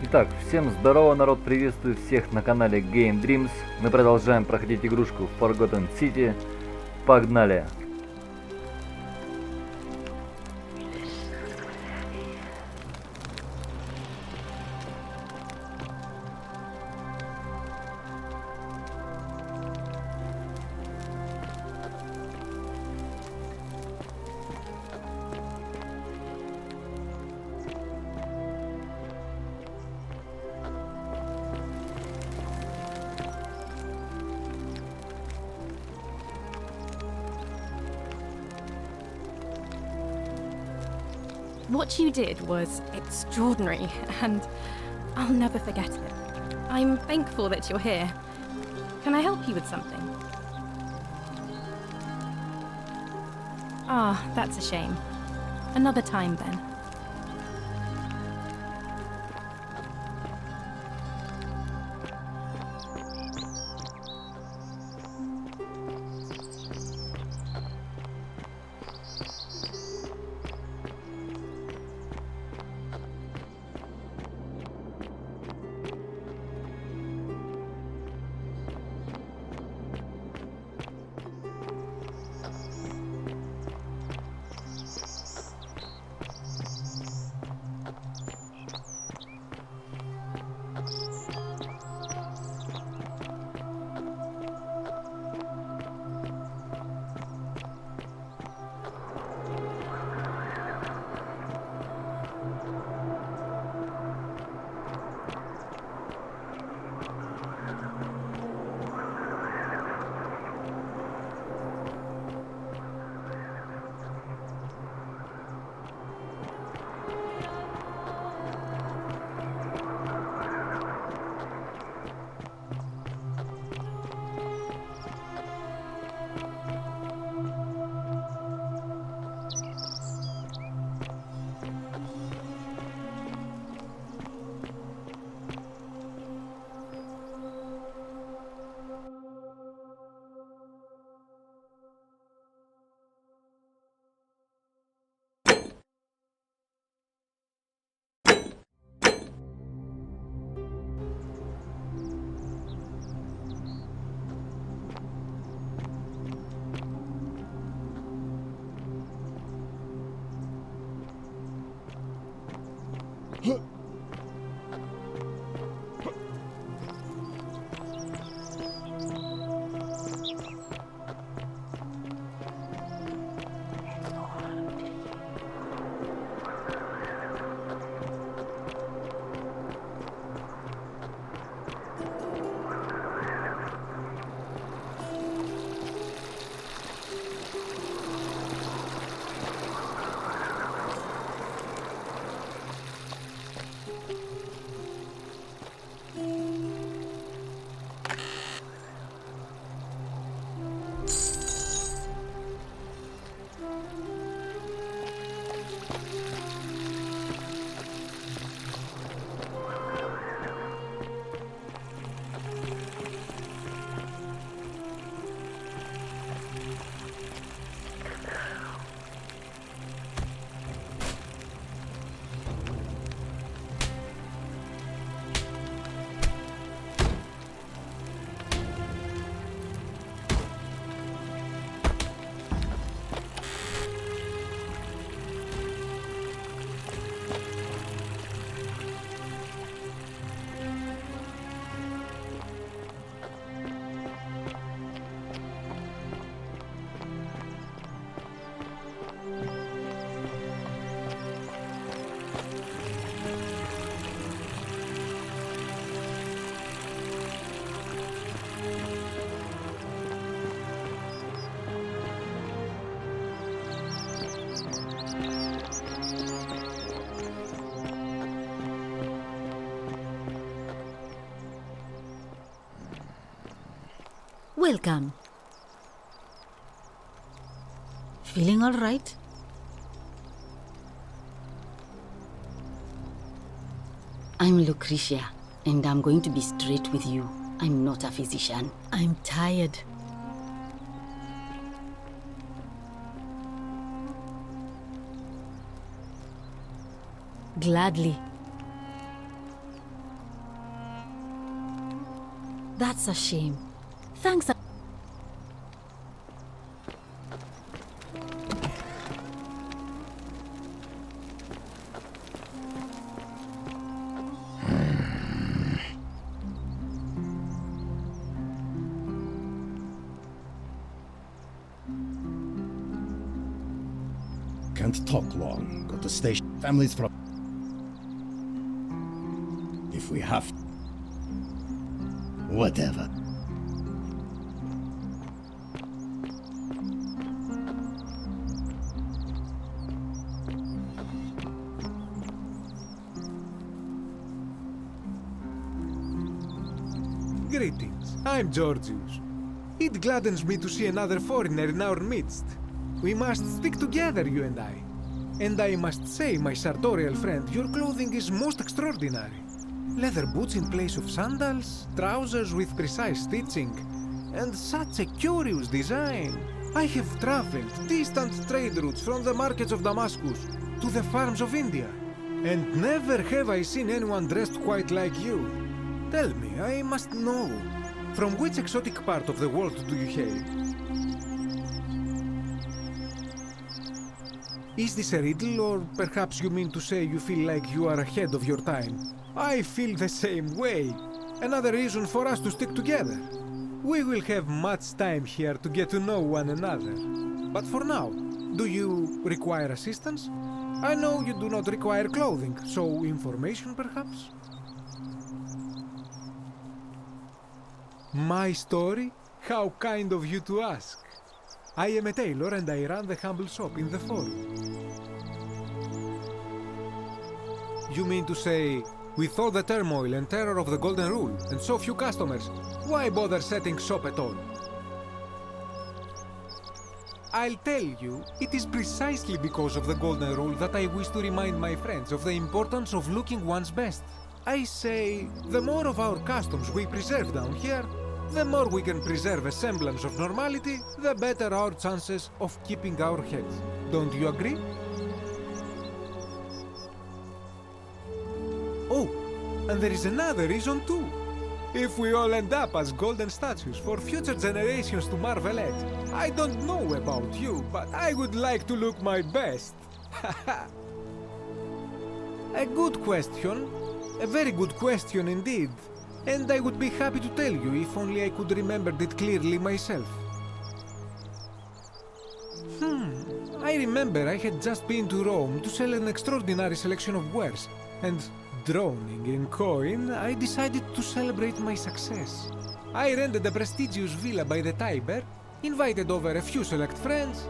Итак, всем здорово, народ, приветствую всех на канале Game Dreams. Мы продолжаем проходить игрушку Forgotten City. Погнали! What you did was extraordinary, and I'll never forget it. I'm thankful that you're here. Can I help you with something? Ah, that's a shame. Another time, then. Welcome. Feeling all right? I'm Lucretia, and I'm going to be straight with you. I'm not a physician. I'm tired. Gladly. That's a shame. Thanks. Can't talk long. Got to station. Families from. If we have to. Whatever. Greetings, I'm Georgius. It gladdens me to see another foreigner in our midst. We must stick together, you and I. And I must say, my sartorial friend, your clothing is most extraordinary. Leather boots in place of sandals, trousers with precise stitching, and such a curious design. I have traveled distant trade routes from the markets of Damascus to the farms of India, and never have I seen anyone dressed quite like you. Tell me, I must know, from which exotic part of the world do you hail? Is this a riddle, or perhaps you mean to say you feel like you are ahead of your time? I feel the same way. Another reason for us to stick together. We will have much time here to get to know one another. But for now, do you require assistance? I know you do not require clothing, so information perhaps? My story? How kind of you to ask. I am a tailor and I run the humble shop in the forum. You mean to say, with all the turmoil and terror of the Golden Rule and so few customers, why bother setting shop at all? I'll tell you, it is precisely because of the Golden Rule that I wish to remind my friends of the importance of looking one's best. I say, the more of our customs we preserve down here, the more we can preserve a semblance of normality, the better our chances of keeping our heads. Don't you agree? Oh, and there is another reason too. If we all end up as golden statues for future generations to marvel at, I don't know about you, but I would like to look my best. A good question. A very good question indeed. And I would be happy to tell you if only I could remember it clearly myself. I remember I had just been to Rome to sell an extraordinary selection of wares, and drowning in coin, I decided to celebrate my success. I rented a prestigious villa by the Tiber, invited over a few select friends,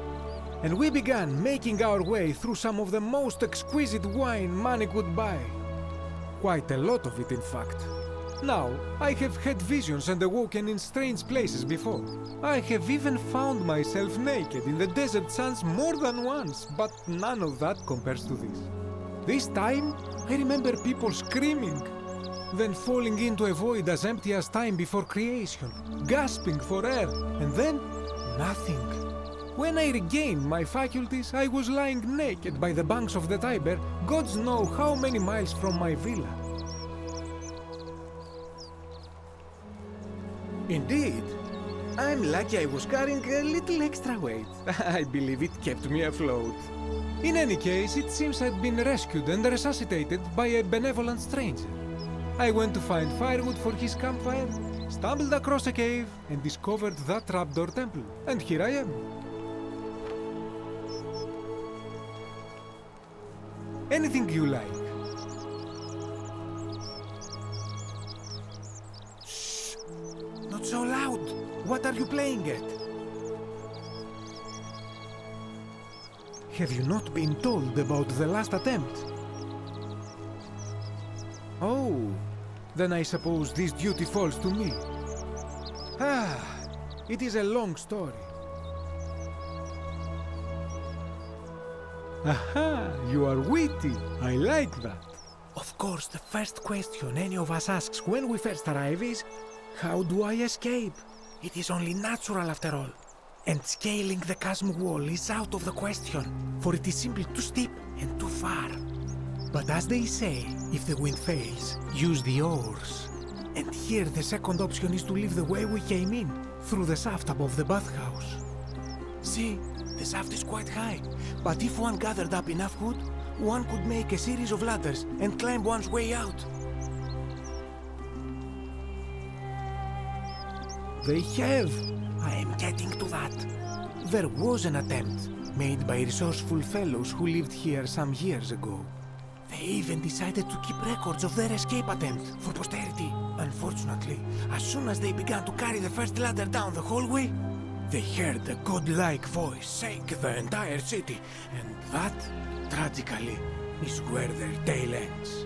and we began making our way through some of the most exquisite wine money could buy. Quite a lot of it, in fact. Now, I have had visions and awoken in strange places before. I have even found myself naked in the desert sands more than once, but none of that compares to this. This time, I remember people screaming, then falling into a void as empty as time before creation, gasping for air, and then nothing. When I regained my faculties, I was lying naked by the banks of the Tiber, gods know how many miles from my villa. Indeed. I'm lucky I was carrying a little extra weight. I believe it kept me afloat. In any case, it seems I'd been rescued and resuscitated by a benevolent stranger. I went to find firewood for his campfire, stumbled across a cave, and discovered that Trapdoor Temple. And here I am. Anything you like. Shh! Not so loud! What are you playing at? Have you not been told about the last attempt? Oh, then I suppose this duty falls to me. It is a long story. Aha, you are witty. I like that. Of course, the first question any of us asks when we first arrive is, how do I escape? It is only natural after all. And scaling the chasm wall is out of the question, for it is simply too steep and too far. But as they say, if the wind fails, use the oars. And here the second option is to leave the way we came in, through the shaft above the bathhouse. See, the shaft is quite high, but if one gathered up enough wood, one could make a series of ladders and climb one's way out. They have! I am getting to that. There was an attempt, made by resourceful fellows who lived here some years ago. They even decided to keep records of their escape attempt for posterity. Unfortunately, as soon as they began to carry the first ladder down the hallway, they heard a godlike voice shake the entire city, and that, tragically, is where their tale ends.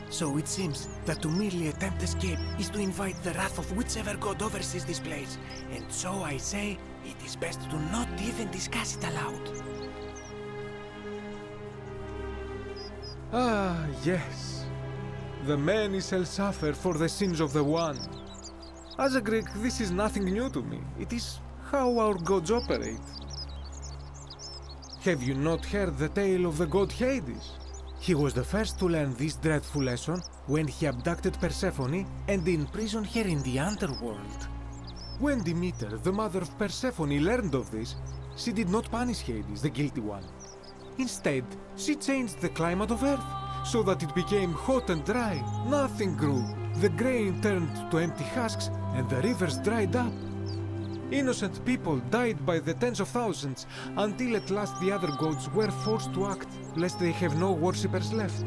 So it seems that to merely attempt escape is to invite the wrath of whichever god oversees this place, and so I say it is best to not even discuss it aloud. Ah, yes. The many shall suffer for the sins of the one. As a Greek, this is nothing new to me. It is how our gods operate. Have you not heard the tale of the god Hades? He was the first to learn this dreadful lesson when he abducted Persephone and imprisoned her in the underworld. When Demeter, the mother of Persephone, learned of this, she did not punish Hades, the guilty one. Instead, she changed the climate of Earth so that it became hot and dry. Nothing grew. The grain turned to empty husks and the rivers dried up. Innocent people died by the tens of thousands until at last the other gods were forced to act lest they have no worshippers left.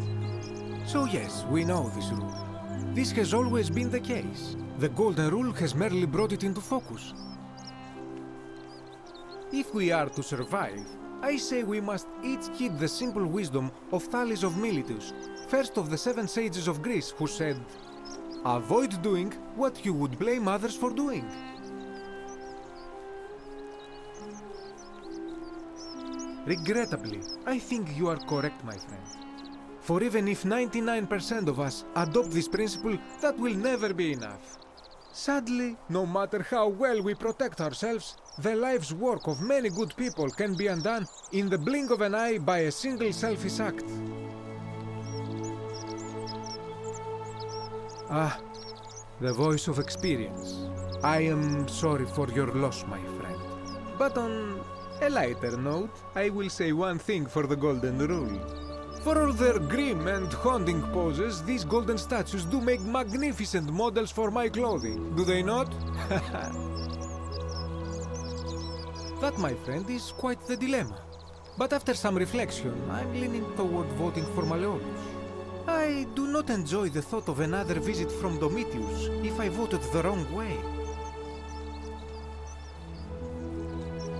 So yes, we know this rule. This has always been the case. The golden rule has merely brought it into focus. If we are to survive, I say we must each heed the simple wisdom of Thales of Miletus, first of the 7 sages of Greece, who said, "Avoid doing what you would blame others for doing." Regrettably, I think you are correct, my friend. For even if 99% of us adopt this principle, that will never be enough. Sadly, no matter how well we protect ourselves, the life's work of many good people can be undone in the blink of an eye by a single selfish act. Ah, the voice of experience. I am sorry for your loss, my friend. But on a lighter note, I will say one thing for the golden rule. For all their grim and haunting poses, these golden statues do make magnificent models for my clothing, do they not? That, my friend, is quite the dilemma. But after some reflection, I'm leaning toward voting for Malleolus. I do not enjoy the thought of another visit from Domitius if I voted the wrong way.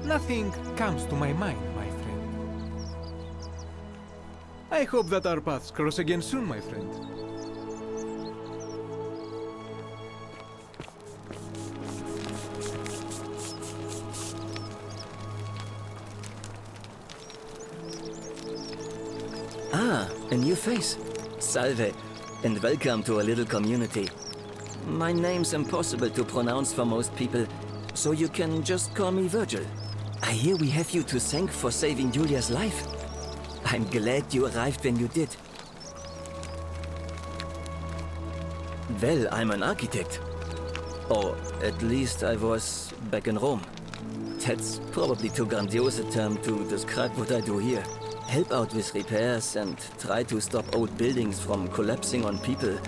Nothing comes to my mind, my friend. I hope that our paths cross again soon, my friend. Ah, a new face. Salve, and welcome to a little community. My name's impossible to pronounce for most people, so you can just call me Virgil. I hear we have you to thank for saving Julia's life. I'm glad you arrived when you did. Well, I'm an architect. Or at least I was back in Rome. That's probably too grandiose a term to describe what I do here. Help out with repairs and try to stop old buildings from collapsing on people,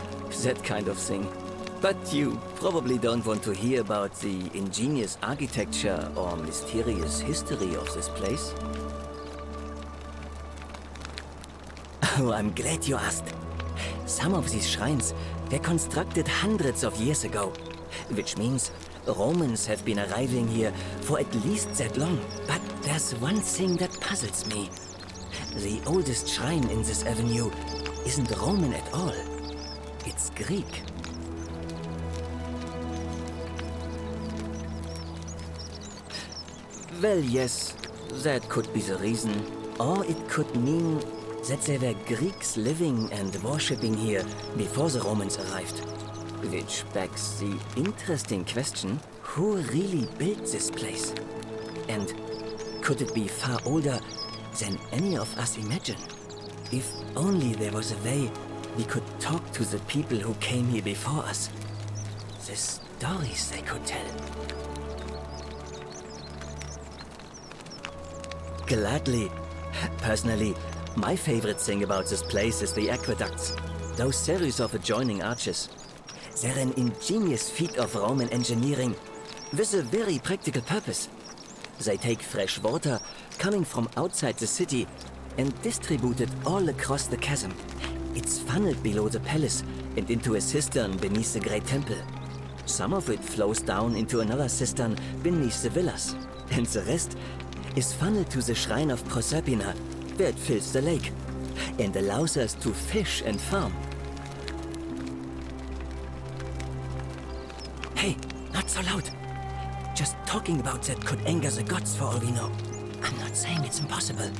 that kind of thing. But you probably don't want to hear about the ingenious architecture or mysterious history of this place. Oh, I'm glad you asked. Some of these shrines were constructed hundreds of years ago, which means Romans have been arriving here for at least that long. But there's one thing that puzzles me. The oldest shrine in this avenue isn't Roman at all. It's Greek. Well, yes, that could be the reason. Or it could mean that there were Greeks living and worshipping here before the Romans arrived. Which begs the interesting question, who really built this place? And could it be far older than any of us imagine? If only there was a way we could talk to the people who came here before us. The stories they could tell. Gladly. Personally, my favorite thing about this place is the aqueducts. Those series of adjoining arches. They're an ingenious feat of Roman engineering with a very practical purpose. They take fresh water coming from outside the city and distribute it all across the chasm. It's funneled below the palace and into a cistern beneath the great temple. Some of it flows down into another cistern beneath the villas, and the rest is funneled to the shrine of Proserpina, where it fills the lake and allows us to fish and farm. Hey, not so loud. Just talking about that could anger the gods for all we know. I'm not saying it's impossible,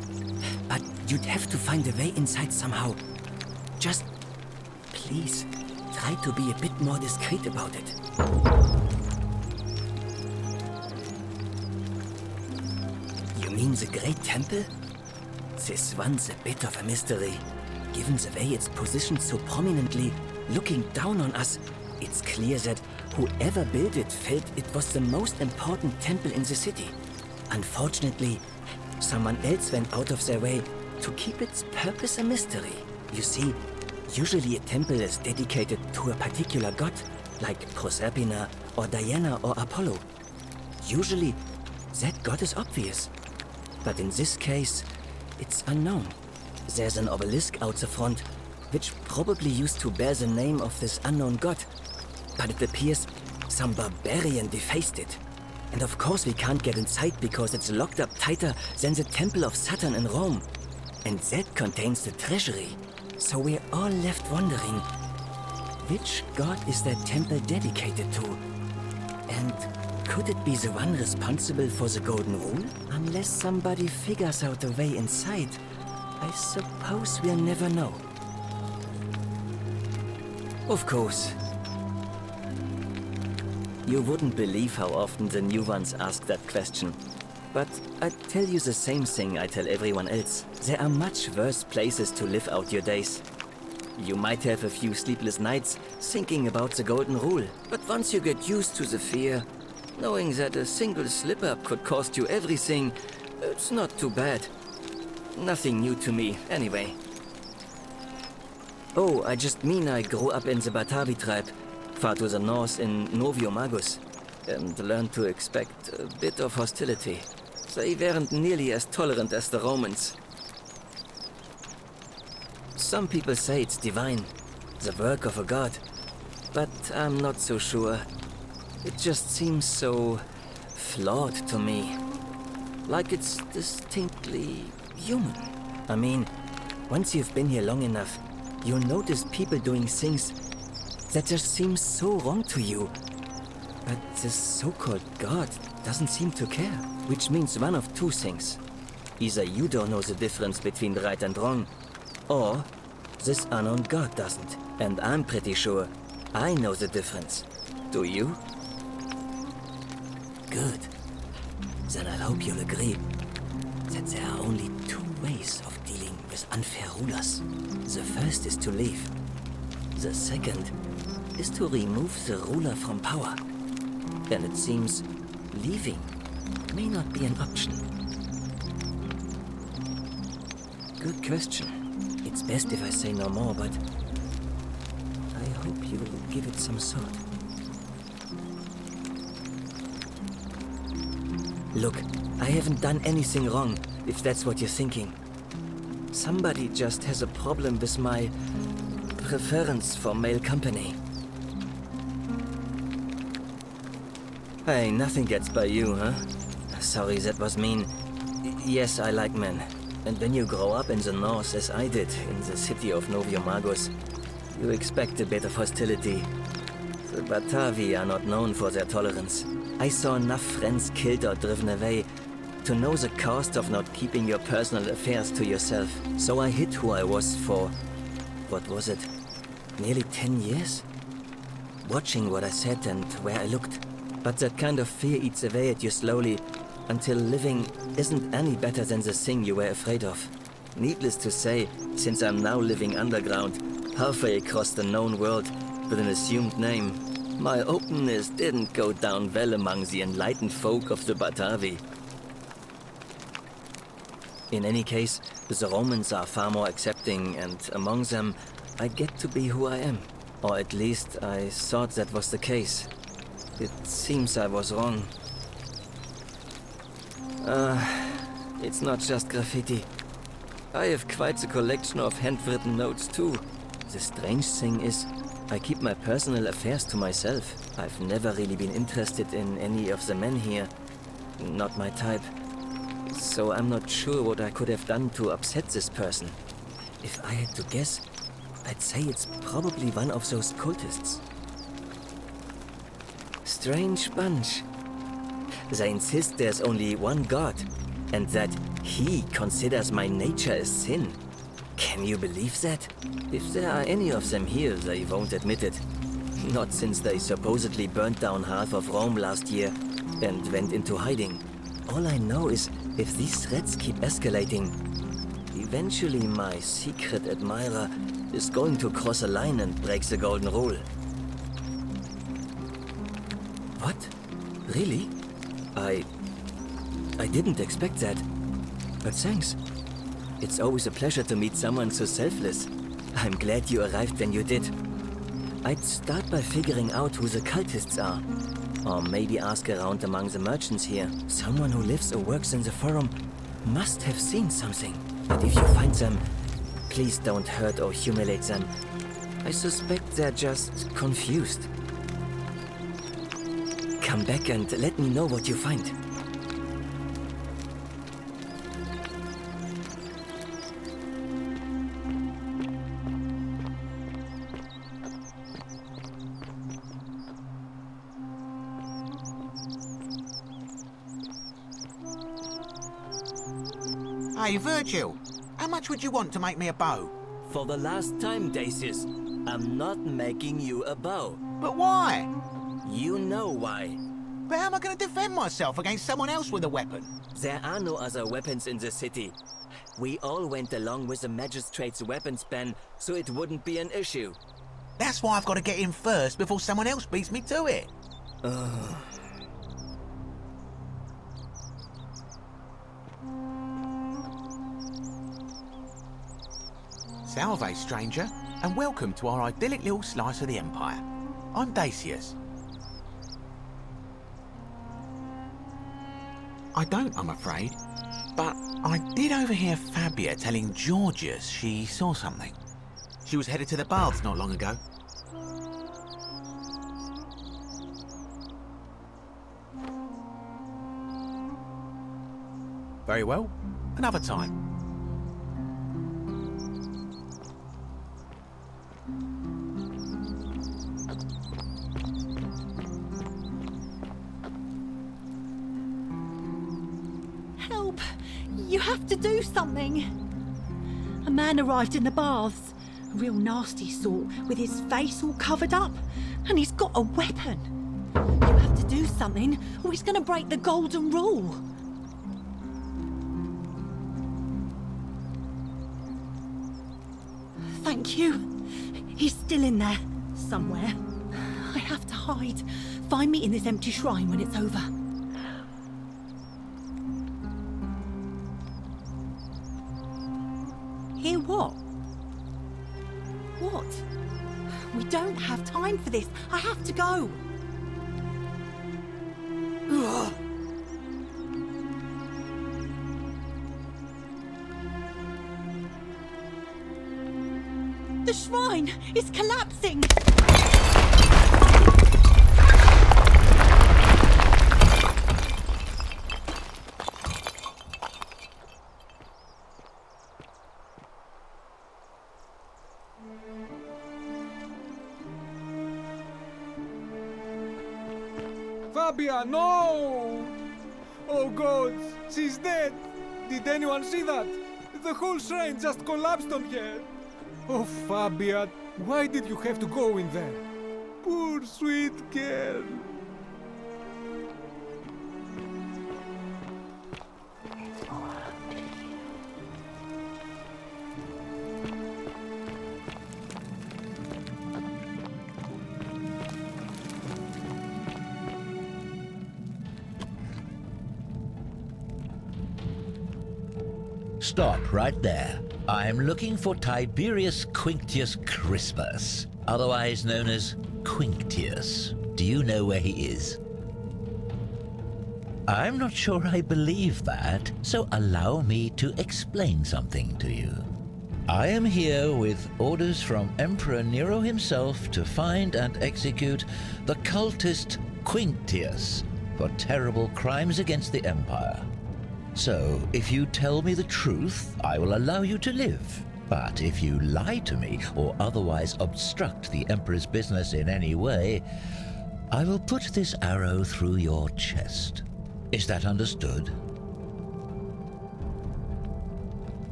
but you'd have to find a way inside somehow. Just, please, try to be a bit more discreet about it. You mean the Great Temple? This one's a bit of a mystery. Given the way it's positioned so prominently, looking down on us, it's clear that whoever built it felt it was the most important temple in the city. Unfortunately, someone else went out of their way to keep its purpose a mystery. You see, usually a temple is dedicated to a particular god, like Proserpina or Diana or Apollo. Usually, that god is obvious. But in this case, it's unknown. There's an obelisk out the front, which probably used to bear the name of this unknown god. But it appears some barbarian defaced it. And of course we can't get inside because it's locked up tighter than the Temple of Saturn in Rome. And that contains the treasury. So we're all left wondering, which god is that temple dedicated to? And could it be the one responsible for the golden rule? Unless somebody figures out a way inside, I suppose we'll never know. Of course. You wouldn't believe how often the new ones ask that question. But I'd tell you the same thing I tell everyone else. There are much worse places to live out your days. You might have a few sleepless nights thinking about the golden rule. But once you get used to the fear, knowing that a single slip-up could cost you everything, it's not too bad. Nothing new to me, anyway. Oh, I just mean I grew up in the Batavi tribe, far to the north in Noviomagus, and learned to expect a bit of hostility. They weren't nearly as tolerant as the Romans. Some people say it's divine, the work of a god, but I'm not so sure. It just seems so flawed to me. Like it's distinctly human. I mean, once you've been here long enough, you'll notice people doing things that just seem so wrong to you. But this so-called god doesn't seem to care. Which means one of two things. Either you don't know the difference between right and wrong, or this unknown god doesn't. And I'm pretty sure I know the difference. Do you? Good. Then I hope you'll agree that there are only two ways of dealing with unfair rulers. The first is to leave. The second is to remove the ruler from power. And it seems leaving may not be an option. Good question. It's best if I say no more, but I hope you will give it some thought. Look, I haven't done anything wrong, if that's what you're thinking. Somebody just has a problem with my preference for male company. Hey, nothing gets by you, huh? Sorry, that was mean. Yes, I like men. And when you grow up in the north, as I did, in the city of Noviomagus, you expect a bit of hostility. The Batavi are not known for their tolerance. I saw enough friends killed or driven away to know the cost of not keeping your personal affairs to yourself. So I hid who I was for, what was it, nearly 10 years? Watching what I said and where I looked. But that kind of fear eats away at you slowly, until living isn't any better than the thing you were afraid of. Needless to say, since I'm now living underground, halfway across the known world with an assumed name, My openness didn't go down well among the enlightened folk of the Batavi. In any case, the Romans are far more accepting, and among them, I get to be who I am. Or at least, I thought that was the case. It seems I was wrong. It's not just graffiti. I have quite the collection of handwritten notes too. The strange thing is, I keep my personal affairs to myself. I've never really been interested in any of the men here. Not my type. So I'm not sure what I could have done to upset this person. If I had to guess, I'd say it's probably one of those cultists. Strange bunch. They insist there's only one god, and that he considers my nature a sin. Can you believe that? If there are any of them here, they won't admit it. Not since they supposedly burnt down half of Rome last year and went into hiding. All I know is, if these threats keep escalating, eventually my secret admirer is going to cross a line and break the golden rule. What? Really? I didn't expect that. But thanks. It's always a pleasure to meet someone so selfless. I'm glad you arrived when you did. I'd start by figuring out who the cultists are. Or maybe ask around among the merchants here. Someone who lives or works in the forum must have seen something. But if you find them, please don't hurt or humiliate them. I suspect they're just confused. Come back and let me know what you find. Hey, Virgil, how much would you want to make me a bow? For the last time, Dacius, I'm not making you a bow. But why? You know why. But how am I going to defend myself against someone else with a weapon? There are no other weapons in the city. We all went along with the magistrate's weapons ban, so it wouldn't be an issue. That's why I've got to get in first before someone else beats me to it. Salve, stranger, and welcome to our idyllic little slice of the Empire. I'm Dacius. I don't, I'm afraid, but I did overhear Fabia telling Georgius she saw something. She was headed to the baths not long ago. Very well, another time. Help! You have to do something! A man arrived in the baths. A real nasty sort, with his face all covered up. And he's got a weapon. You have to do something, or he's gonna break the golden rule. Thank you. He's still in there, somewhere. I have to hide. Find me in this empty shrine when it's over. Hear what? What? We don't have time for this. I have to go. Ugh. The shrine is collapsing! Fabia, no! Oh God, she's dead! Did anyone see that? The whole shrine just collapsed on her! Oh, Fabia, why did you have to go in there? Poor sweet girl. Stop right there. I'm looking for Tiberius Quinctius Crispus, otherwise known as Quinctius. Do you know where he is? I'm not sure I believe that, so allow me to explain something to you. I am here with orders from Emperor Nero himself to find and execute the cultist Quinctius for terrible crimes against the Empire. So, if you tell me the truth, I will allow you to live. But if you lie to me or otherwise obstruct the Emperor's business in any way, I will put this arrow through your chest. Is that understood?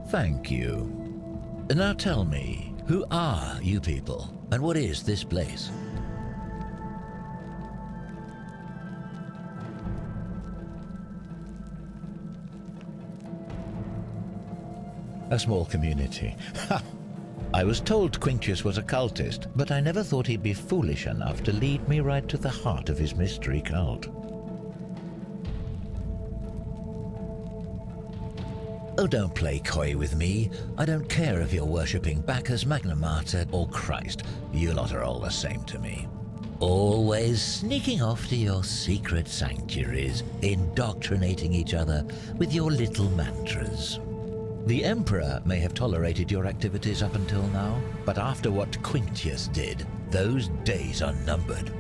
Thank you. Now tell me, who are you people, and what is this place? A small community. Ha! I was told Quinctius was a cultist, but I never thought he'd be foolish enough to lead me right to the heart of his mystery cult. Oh, don't play coy with me. I don't care if you're worshipping Bacchus, Magna Mater, or Christ. You lot are all the same to me. Always sneaking off to your secret sanctuaries, indoctrinating each other with your little mantras. The Emperor may have tolerated your activities up until now, but after what Quinctius did, those days are numbered.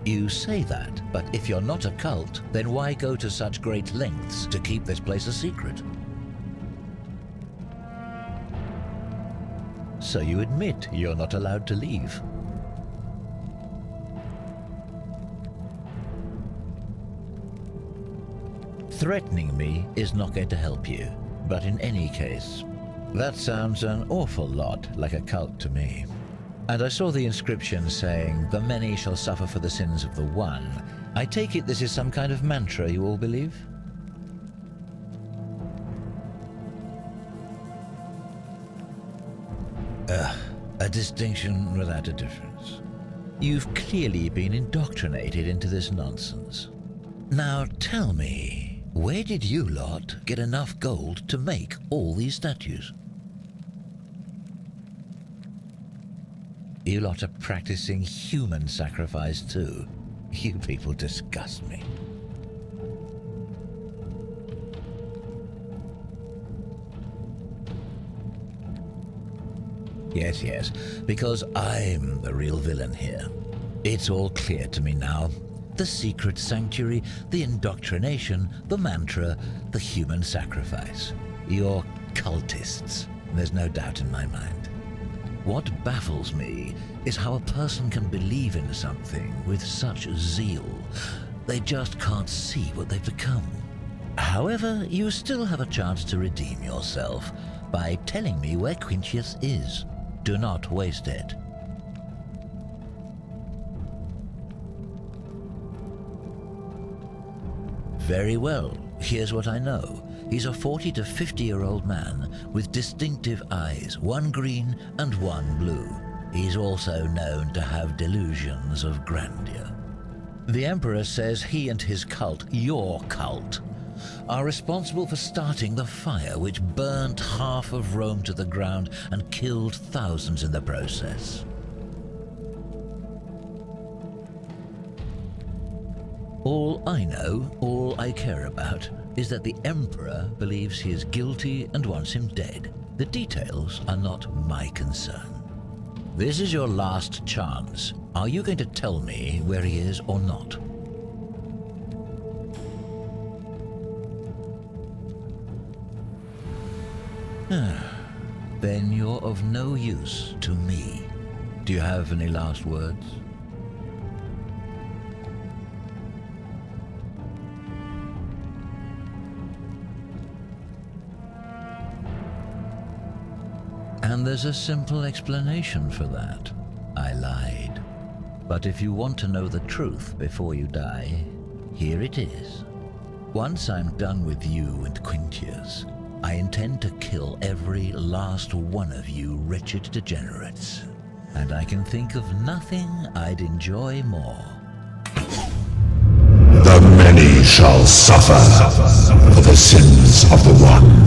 You say that, but if you're not a cult, then why go to such great lengths to keep this place a secret? So you admit you're not allowed to leave. Threatening me is not going to help you, but in any case, that sounds an awful lot like a cult to me. And I saw the inscription saying, "The many shall suffer for the sins of the one." I take it this is some kind of mantra you all believe? A distinction without a difference. You've clearly been indoctrinated into this nonsense. Now tell me, where did you lot get enough gold to make all these statues? You lot are practicing human sacrifice too. You people disgust me. Yes, because I'm the real villain here. It's all clear to me now. The secret sanctuary, the indoctrination, the mantra, the human sacrifice. You're cultists. There's no doubt in my mind. What baffles me is how a person can believe in something with such zeal. They just can't see what they've become. However, you still have a chance to redeem yourself by telling me where Quinctius is. Do not waste it. Very well, here's what I know. He's a 40 to 50-year-old man with distinctive eyes, one green and one blue. He's also known to have delusions of grandeur. The Emperor says he and his cult, your cult, are responsible for starting the fire which burnt half of Rome to the ground and killed thousands in the process. All I know, all I care about, is that the Emperor believes he is guilty and wants him dead. The details are not my concern. This is your last chance. Are you going to tell me where he is or not? Then you're of no use to me. Do you have any last words? And there's a simple explanation for that. I lied. But if you want to know the truth before you die, here it is. Once I'm done with you and Quinctius, I intend to kill every last one of you wretched degenerates. And I can think of nothing I'd enjoy more. The many They shall suffer for the sins of the One.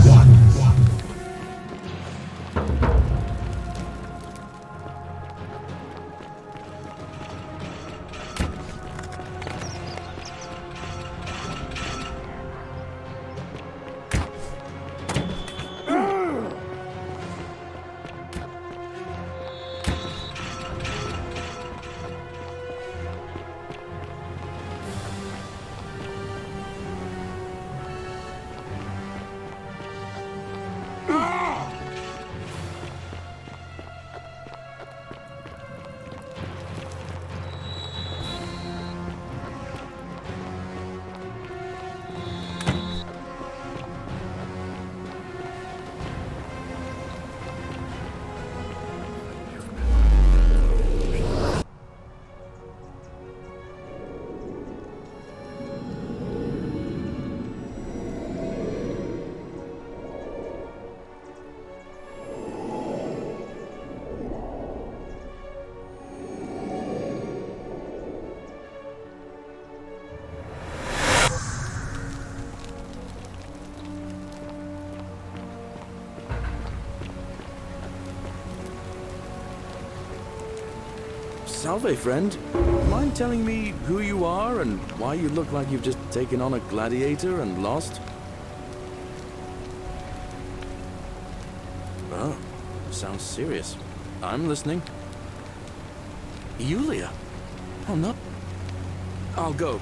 Salve, friend. Mind telling me who you are and why you look like you've just taken on a gladiator and lost? Oh, sounds serious. I'm listening. Yulia? Oh, no. I'll go.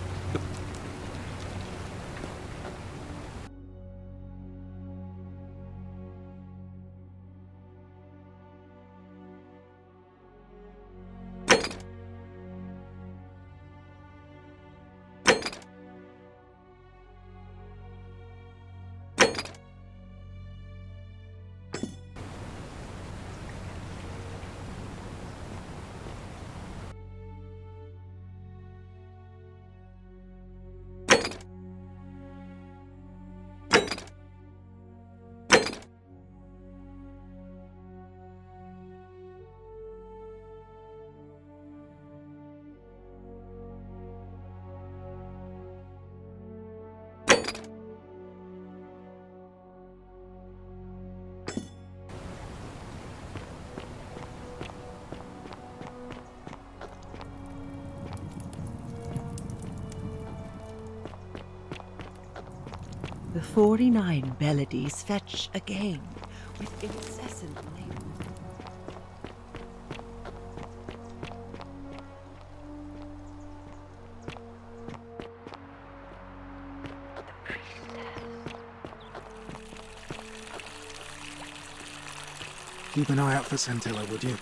The 49 melodies fetch again with incessant labor. Keep an eye out for Centilla, would you?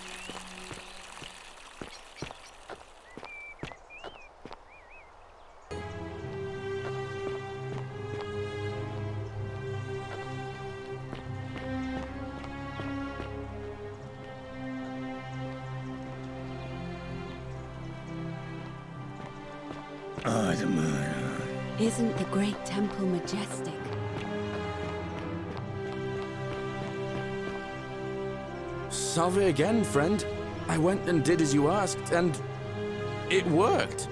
Isn't the great temple majestic? Salve again, friend. I went and did as you asked, and it worked.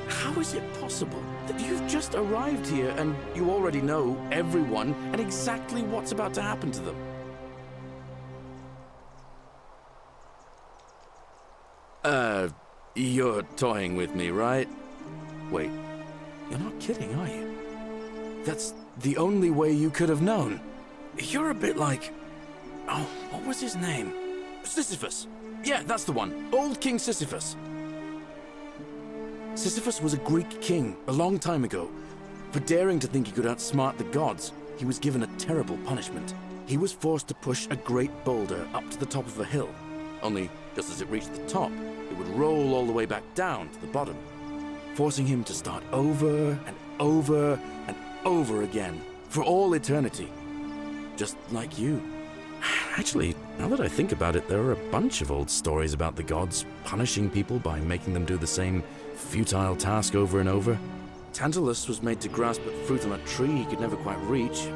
How is it possible that you've just arrived here and you already know everyone and exactly what's about to happen to them? You're toying with me, right? Wait, you're not kidding, are you? That's the only way you could have known. You're a bit like... Oh, what was his name? Sisyphus. Yeah, that's the one. Old King Sisyphus. Sisyphus was a Greek king a long time ago. For daring to think he could outsmart the gods, he was given a terrible punishment. He was forced to push a great boulder up to the top of a hill. Only, just as it reached the top, it would roll all the way back down to the bottom, forcing him to start over and over and over again, for all eternity. Just like you. Actually, now that I think about it, there are a bunch of old stories about the gods punishing people by making them do the same futile task over and over. Tantalus was made to grasp at fruit on a tree he could never quite reach.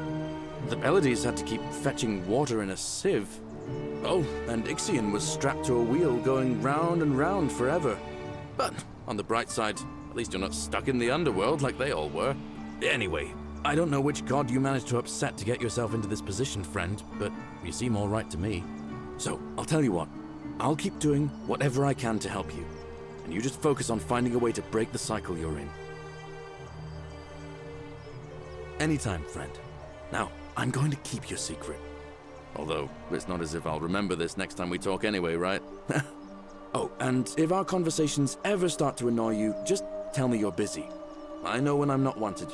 The Pleiades had to keep fetching water in a sieve. Oh, and Ixion was strapped to a wheel going round and round forever. But on the bright side, at least you're not stuck in the underworld like they all were. Anyway, I don't know which god you managed to upset to get yourself into this position, friend, but you seem all right to me. So, I'll tell you what. I'll keep doing whatever I can to help you. And you just focus on finding a way to break the cycle you're in. Anytime, friend. Now, I'm going to keep your secret. Although, it's not as if I'll remember this next time we talk anyway, right? Oh, and if our conversations ever start to annoy you, just tell me you're busy. I know when I'm not wanted.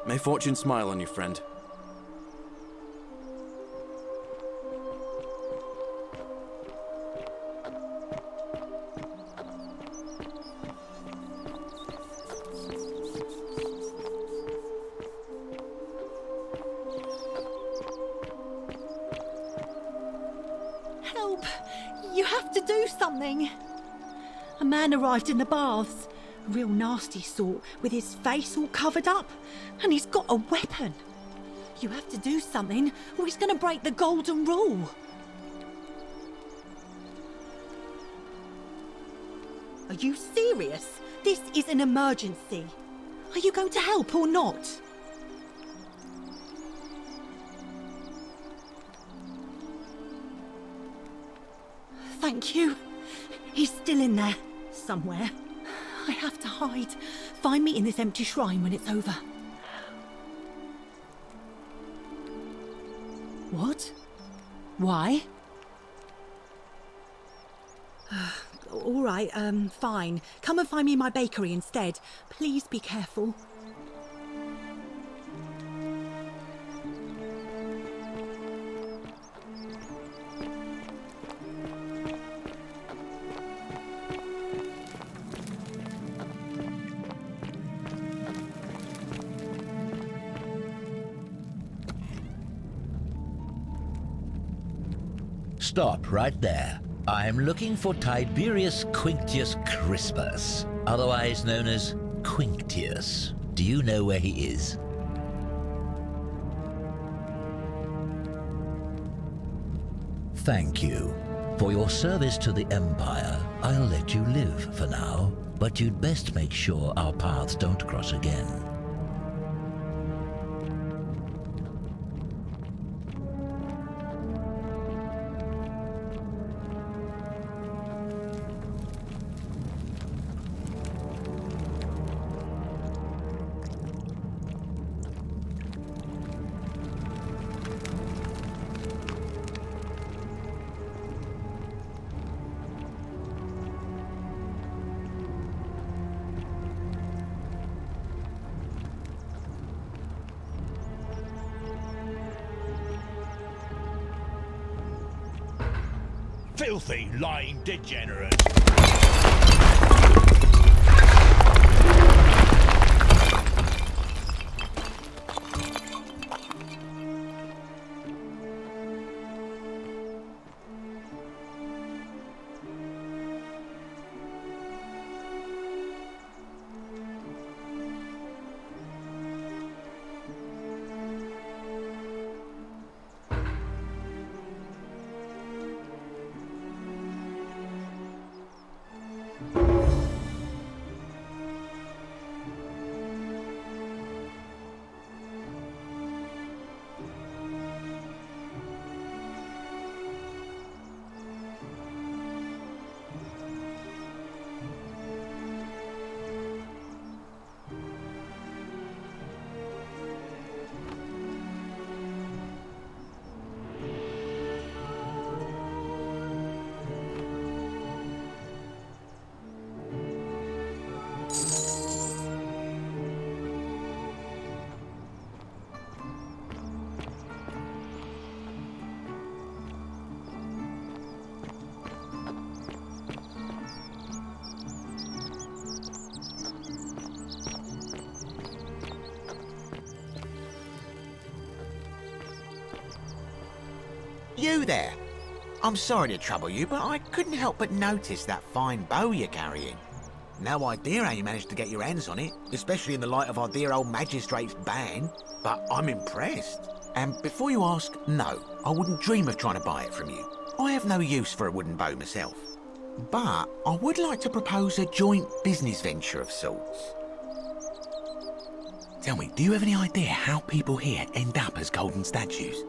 May fortune smile on you, friend. Help! You have to do something! A man arrived in the baths. A real nasty sort, with his face all covered up. And he's got a weapon. You have to do something, or he's going to break the golden rule. Are you serious? This is an emergency. Are you going to help or not? Thank you. He's still in there, somewhere. I have to hide. Find me in this empty shrine when it's over. What? Why? All right, fine. Come and find me in my bakery instead. Please be careful. Stop right there. I'm looking for Tiberius Quinctius Crispus, otherwise known as Quinctius. Do you know where he is? Thank you. For your service to the Empire, I'll let you live for now, but you'd best make sure our paths don't cross again. Filthy, lying degenerate! You there? I'm sorry to trouble you, but I couldn't help but notice that fine bow you're carrying. No idea how you managed to get your hands on it, especially in the light of our dear old magistrate's ban, but I'm impressed. And before you ask, no, I wouldn't dream of trying to buy it from you. I have no use for a wooden bow myself. But I would like to propose a joint business venture of sorts. Tell me, do you have any idea how people here end up as golden statues?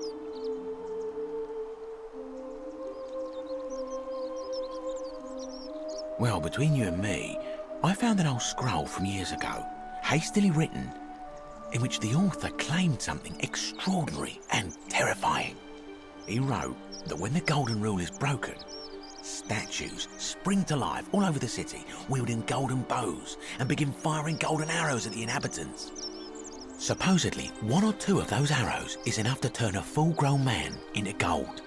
Well, between you and me, I found an old scroll from years ago, hastily written, in which the author claimed something extraordinary and terrifying. He wrote that when the golden rule is broken, statues spring to life all over the city, wielding golden bows and begin firing golden arrows at the inhabitants. Supposedly, 1 or 2 of those arrows is enough to turn a full-grown man into gold.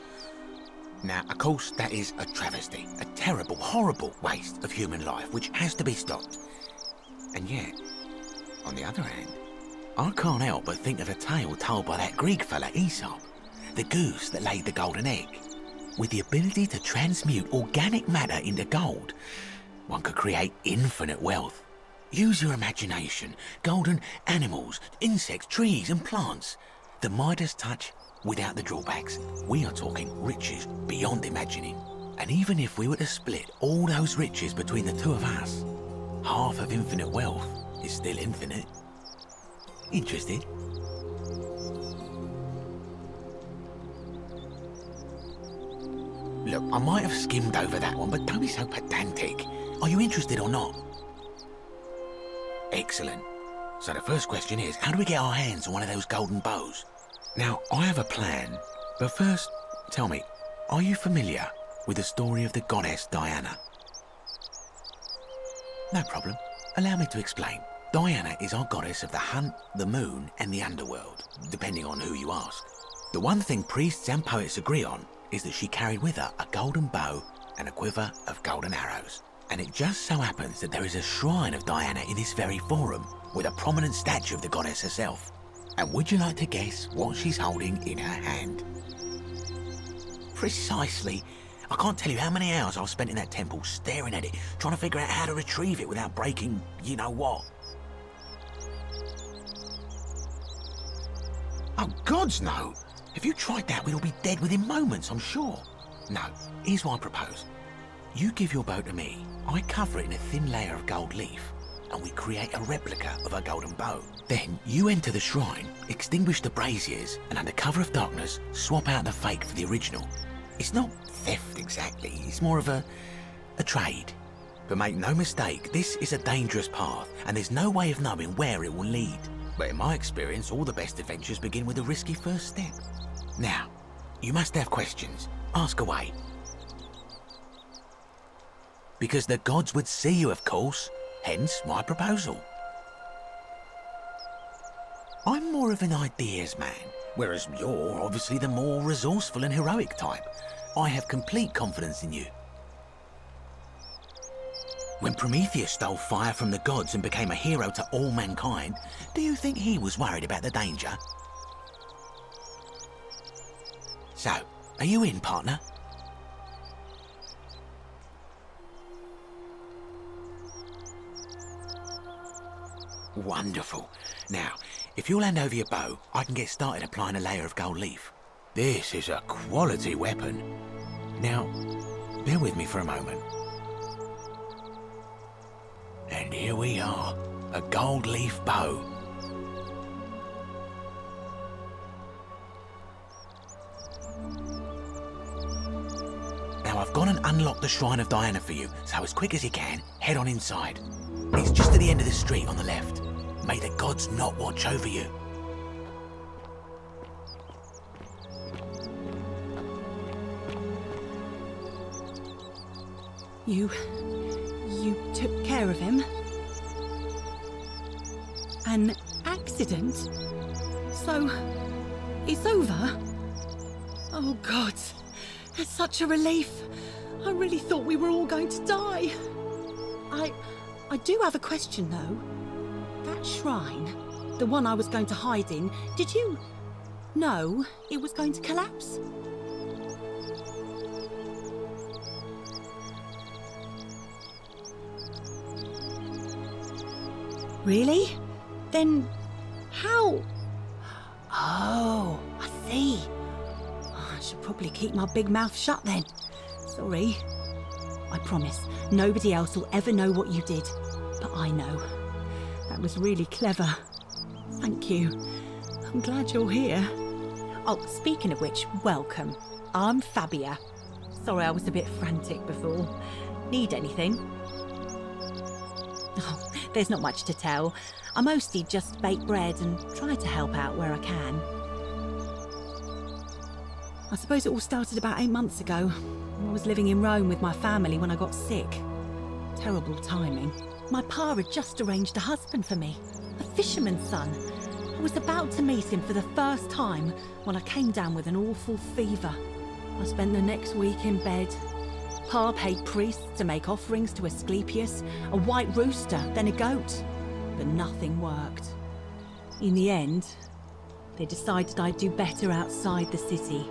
Now, of course, that is a travesty, a terrible, horrible waste of human life, which has to be stopped. And yet, on the other hand, I can't help but think of a tale told by that Greek fella Aesop, the goose that laid the golden egg. With the ability to transmute organic matter into gold, one could create infinite wealth. Use your imagination, golden animals, insects, trees and plants. The Midas touch without the drawbacks. We are talking riches beyond imagining. And even if we were to split all those riches between the 2 of us, half of infinite wealth is still infinite. Interested? Look, I might have skimmed over that one, but don't be so pedantic. Are you interested or not? Excellent. So the first question is, how do we get our hands on one of those golden bows? Now, I have a plan, but first, tell me, are you familiar with the story of the goddess Diana? No problem. Allow me to explain. Diana is our goddess of the hunt, the moon, and the underworld, depending on who you ask. The one thing priests and poets agree on is that she carried with her a golden bow and a quiver of golden arrows. And it just so happens that there is a shrine of Diana in this very forum, with a prominent statue of the goddess herself. And would you like to guess what she's holding in her hand? Precisely. I can't tell you how many hours I've spent in that temple staring at it, trying to figure out how to retrieve it without breaking you-know-what. Oh, gods no! If you tried that, we'd all be dead within moments, I'm sure. No, here's what I propose. You give your bow to me, I cover it in a thin layer of gold leaf, and we create a replica of a golden bow. Then you enter the shrine, extinguish the braziers, and under cover of darkness, swap out the fake for the original. It's not theft exactly, it's more of a trade. But make no mistake, this is a dangerous path, and there's no way of knowing where it will lead. But in my experience, all the best adventures begin with a risky first step. Now, you must have questions. Ask away. Because the gods would see you, of course. Hence my proposal. I'm more of an ideas man, whereas you're obviously the more resourceful and heroic type. I have complete confidence in you. When Prometheus stole fire from the gods and became a hero to all mankind, do you think he was worried about the danger? So, are you in, partner? Wonderful. Now, if you'll hand over your bow, I can get started applying a layer of gold leaf. This is a quality weapon. Now, bear with me for a moment. And here we are, a gold leaf bow. Now I've gone and unlocked the Shrine of Diana for you, so as quick as you can, head on inside. It's just at the end of the street on the left. May the gods not watch over you. You took care of him? An accident? So, it's over? Oh God, it's such a relief. I really thought we were all going to die. I do have a question though. That shrine, the one I was going to hide in, did you know it was going to collapse? Really? Then how? Oh, I see. I should probably keep my big mouth shut then. Sorry. I promise, nobody else will ever know what you did. But I know. That was really clever. Thank you. I'm glad you're here. Oh, speaking of which, welcome. I'm Fabia. Sorry I was a bit frantic before. Need anything? Oh, there's not much to tell. I mostly just bake bread and try to help out where I can. I suppose it all started about 8 months ago. I was living in Rome with my family when I got sick. Terrible timing. My pa had just arranged a husband for me, a fisherman's son. I was about to meet him for the first time when I came down with an awful fever. I spent the next week in bed. Pa paid priests to make offerings to Asclepius, a white rooster, then a goat. But nothing worked. In the end, they decided I'd do better outside the city.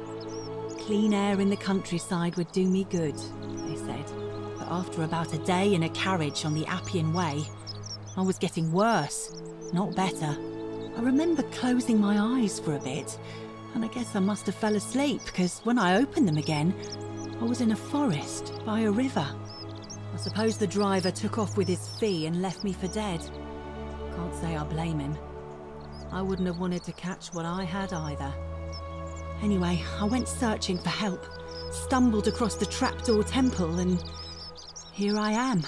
Clean air in the countryside would do me good, they said. But after about a day in a carriage on the Appian Way, I was getting worse, not better. I remember closing my eyes for a bit, and I guess I must have fell asleep, because when I opened them again, I was in a forest by a river. I suppose the driver took off with his fee and left me for dead. Can't say I blame him. I wouldn't have wanted to catch what I had either. Anyway, I went searching for help, stumbled across the Trapdoor Temple, and here I am.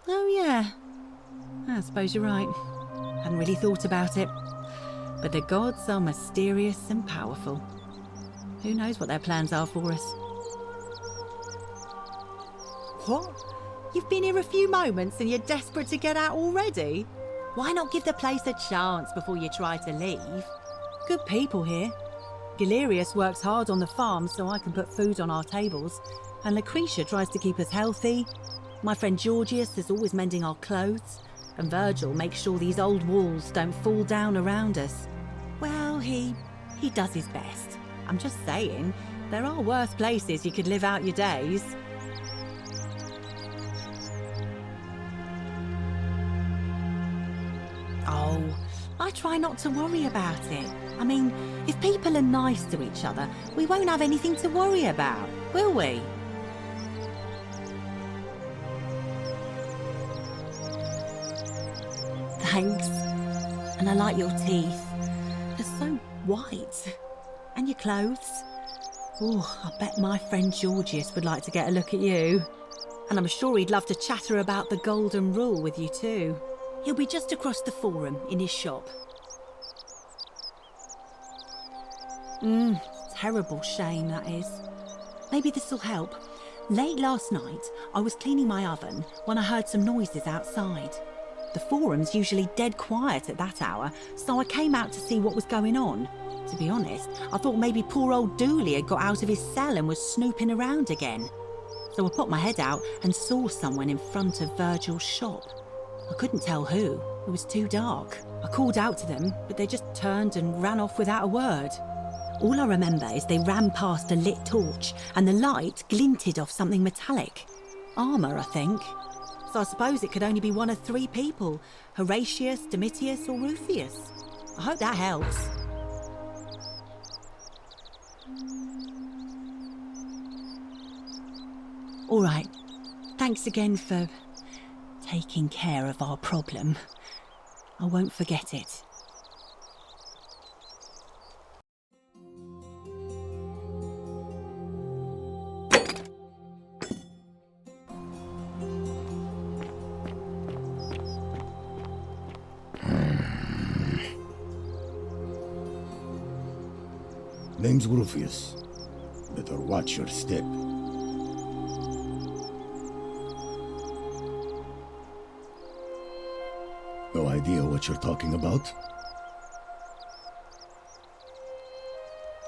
Oh yeah, I suppose you're right. Hadn't really thought about it. But the gods are mysterious and powerful. Who knows what their plans are for us? What? You've been here a few moments and you're desperate to get out already? Why not give the place a chance before you try to leave? Good people here. Galerius works hard on the farm so I can put food on our tables, and Lucretia tries to keep us healthy. My friend Georgius is always mending our clothes, and Virgil makes sure these old walls don't fall down around us. Well, he does his best. I'm just saying, there are worse places you could live out your days. Oh, I try not to worry about it. I mean, if people are nice to each other, we won't have anything to worry about, will we? Thanks. And I like your teeth. They're so white. And your clothes. Oh, I bet my friend Georgius would like to get a look at you. And I'm sure he'd love to chatter about the golden rule with you too. He'll be just across the forum in his shop. Terrible shame that is. Maybe this'll help. Late last night, I was cleaning my oven when I heard some noises outside. The forum's usually dead quiet at that hour, so I came out to see what was going on. To be honest, I thought maybe poor old Dooley had got out of his cell and was snooping around again. So I put my head out and saw someone in front of Virgil's shop. I couldn't tell who, it was too dark. I called out to them, but they just turned and ran off without a word. All I remember is they ran past a lit torch and the light glinted off something metallic. Armour, I think. So I suppose it could only be one of 3 people, Horatius, Domitius or Rufius. I hope that helps. All right, thanks again for taking care of our problem. I won't forget it. Name's Rufius. Better watch your step. No idea what you're talking about?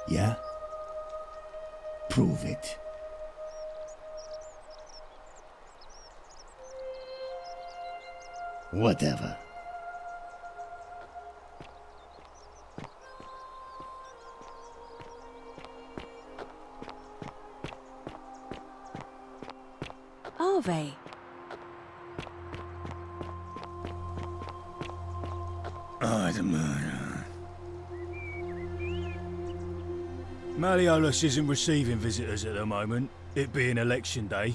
Yeah? Prove it. Whatever. Are they? Oh, the murder. Malleolus isn't receiving visitors at the moment. It being election day.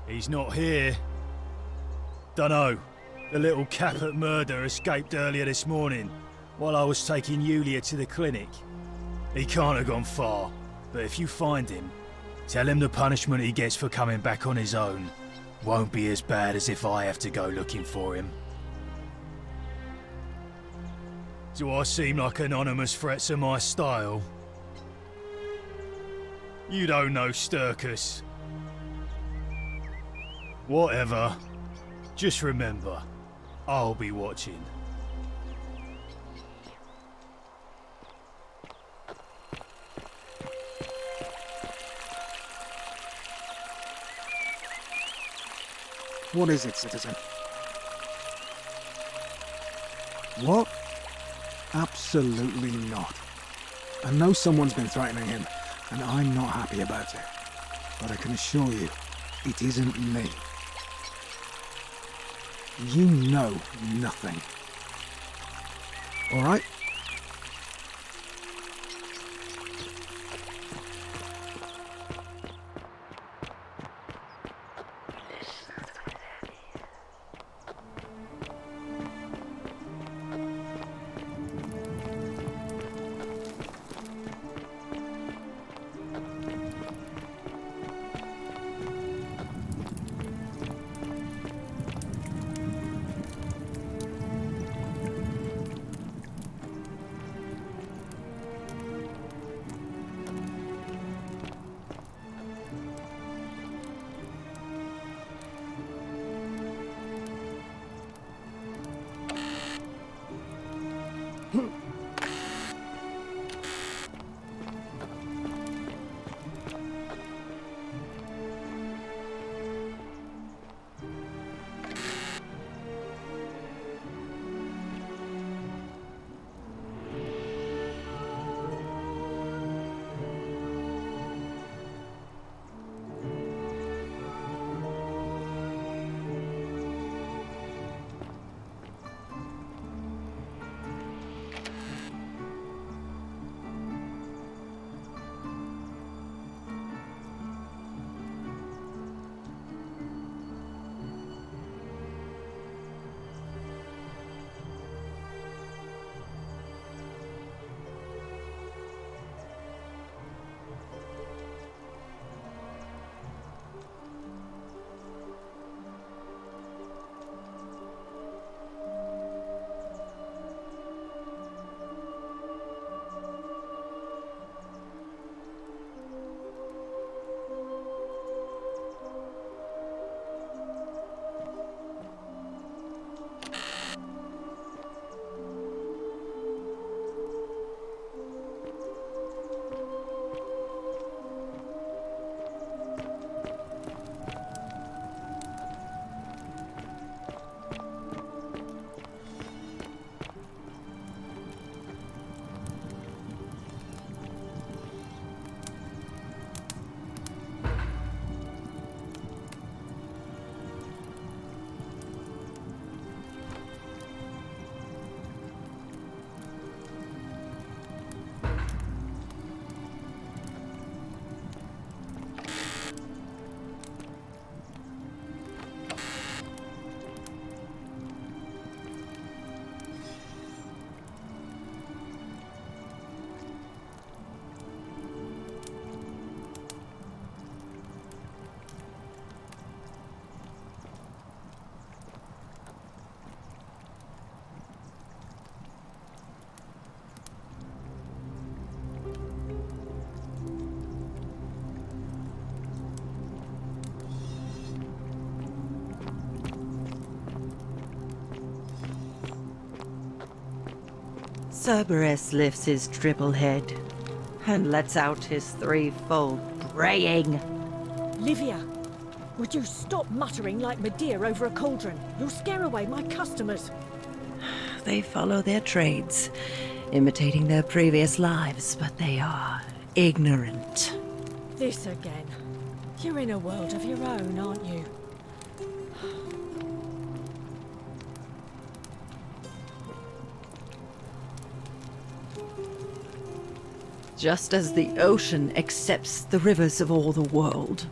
He's not here. Dunno. The little Caput murder escaped earlier this morning, while I was taking Yulia to the clinic. He can't have gone far, but if you find him, tell him the punishment he gets for coming back on his own won't be as bad as if I have to go looking for him. Do I seem like anonymous threats are my style? You don't know Sturkus. Whatever. Just remember, I'll be watching. What is it, citizen? What? Absolutely not. I know someone's been threatening him, and I'm not happy about it. But I can assure you, it isn't me. You know nothing. All right? Cerberus lifts his triple head and lets out his threefold braying. Livia, would you stop muttering like Medea over a cauldron? You'll scare away my customers. They follow their trades, imitating their previous lives, but they are ignorant. This again. You're in a world of your own, aren't you? Just as the ocean accepts the rivers of all the world,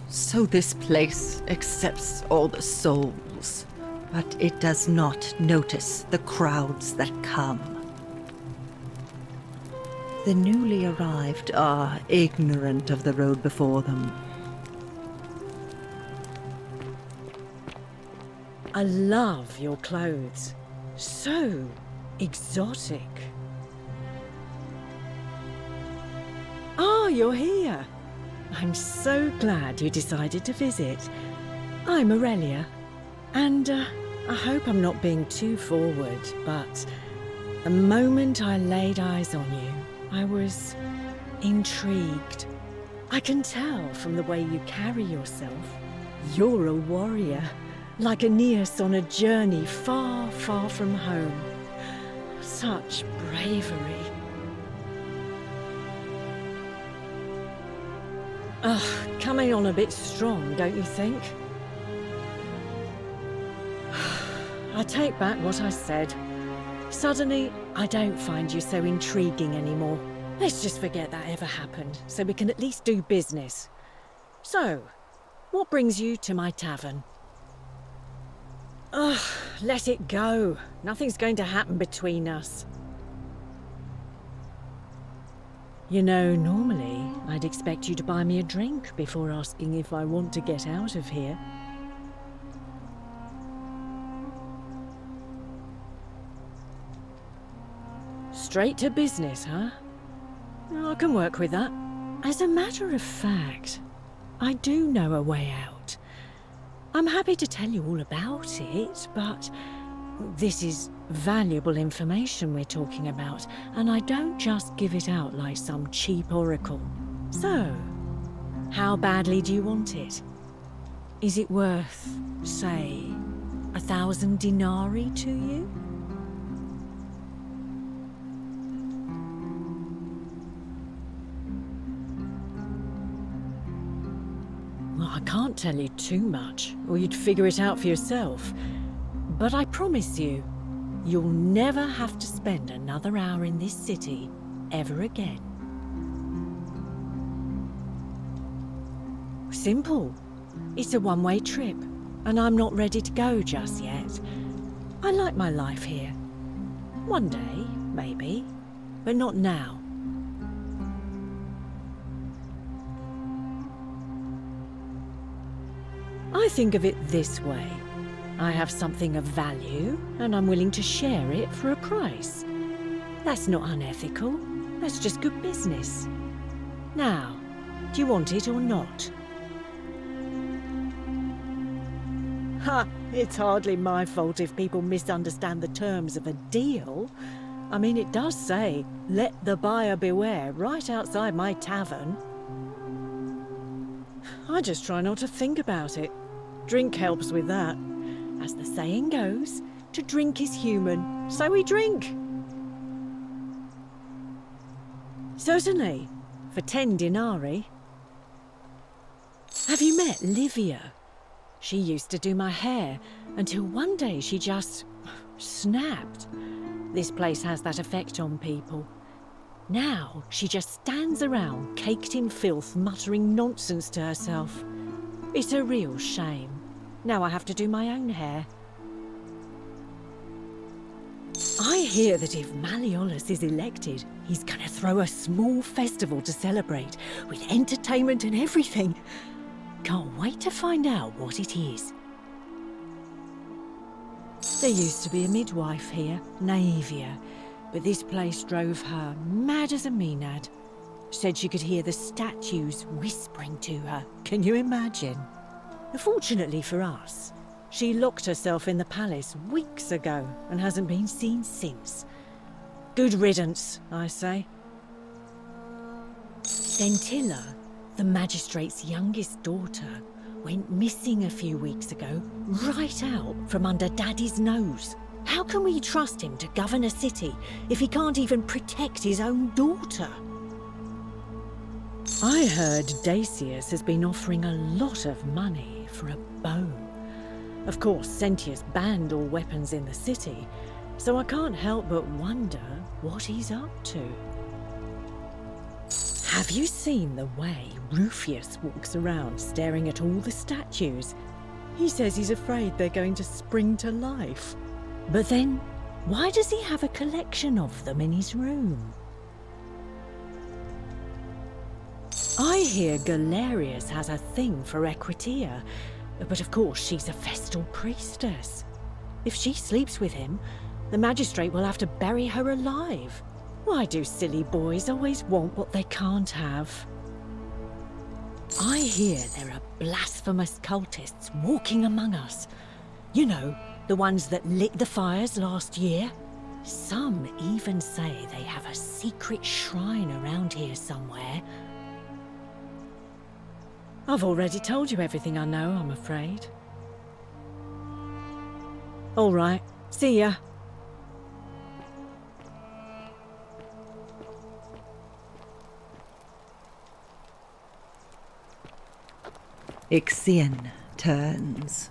so this place accepts all the souls. But it does not notice the crowds that come. The newly arrived are ignorant of the road before them. I love your clothes. So exotic. Oh, you're here. I'm so glad you decided to visit. I'm Aurelia, and I hope I'm not being too forward, but the moment I laid eyes on you, I was intrigued. I can tell from the way you carry yourself. You're a warrior, like Aeneas on a journey far, far from home. Such bravery. Ugh, coming on a bit strong, don't you think? I take back what I said. Suddenly, I don't find you so intriguing anymore. Let's just forget that ever happened, so we can at least do business. So, what brings you to my tavern? Ugh, let it go. Nothing's going to happen between us. You know, normally, I'd expect you to buy me a drink before asking if I want to get out of here. Straight to business, huh? I can work with that. As a matter of fact, I do know a way out. I'm happy to tell you all about it, but this is valuable information we're talking about, and I don't just give it out like some cheap oracle. So, how badly do you want it? Is it worth, say, 1,000 denarii to you? Well, I can't tell you too much, or you'd figure it out for yourself. But I promise you, you'll never have to spend another hour in this city ever again. Simple. It's a one-way trip, and I'm not ready to go just yet. I like my life here. One day, maybe, but not now. I think of it this way. I have something of value, and I'm willing to share it for a price. That's not unethical. That's just good business. Now, do you want it or not? Ha! It's hardly my fault if people misunderstand the terms of a deal. I mean, it does say, "Let the buyer beware," right outside my tavern. I just try not to think about it. Drink helps with that. As the saying goes, to drink is human, so we drink. Certainly, for 10 denarii. Have you met Livia? She used to do my hair, until one day she just snapped. This place has that effect on people. Now she just stands around, caked in filth, muttering nonsense to herself. It's a real shame. Now I have to do my own hair. I hear that if Malleolus is elected, he's gonna throw a small festival to celebrate, with entertainment and everything. Can't wait to find out what it is. There used to be a midwife here, Naevia, but this place drove her mad as a Maenad. Said she could hear the statues whispering to her. Can you imagine? Fortunately for us, she locked herself in the palace weeks ago and hasn't been seen since. Good riddance, I say. Scintilla, the magistrate's youngest daughter, went missing a few weeks ago, right out from under Daddy's nose. How can we trust him to govern a city if he can't even protect his own daughter? I heard Dacius has been offering a lot of money for a bow. Of course, Sentius banned all weapons in the city, so I can't help but wonder what he's up to. Have you seen the way Rufius walks around staring at all the statues? He says he's afraid they're going to spring to life. But then, why does he have a collection of them in his room? I hear Galerius has a thing for Equitia, but of course she's a Vestal priestess. If she sleeps with him, the magistrate will have to bury her alive. Why do silly boys always want what they can't have? I hear there are blasphemous cultists walking among us. You know, the ones that lit the fires last year. Some even say they have a secret shrine around here somewhere. I've already told you everything I know, I'm afraid. All right, see ya. Ixion turns.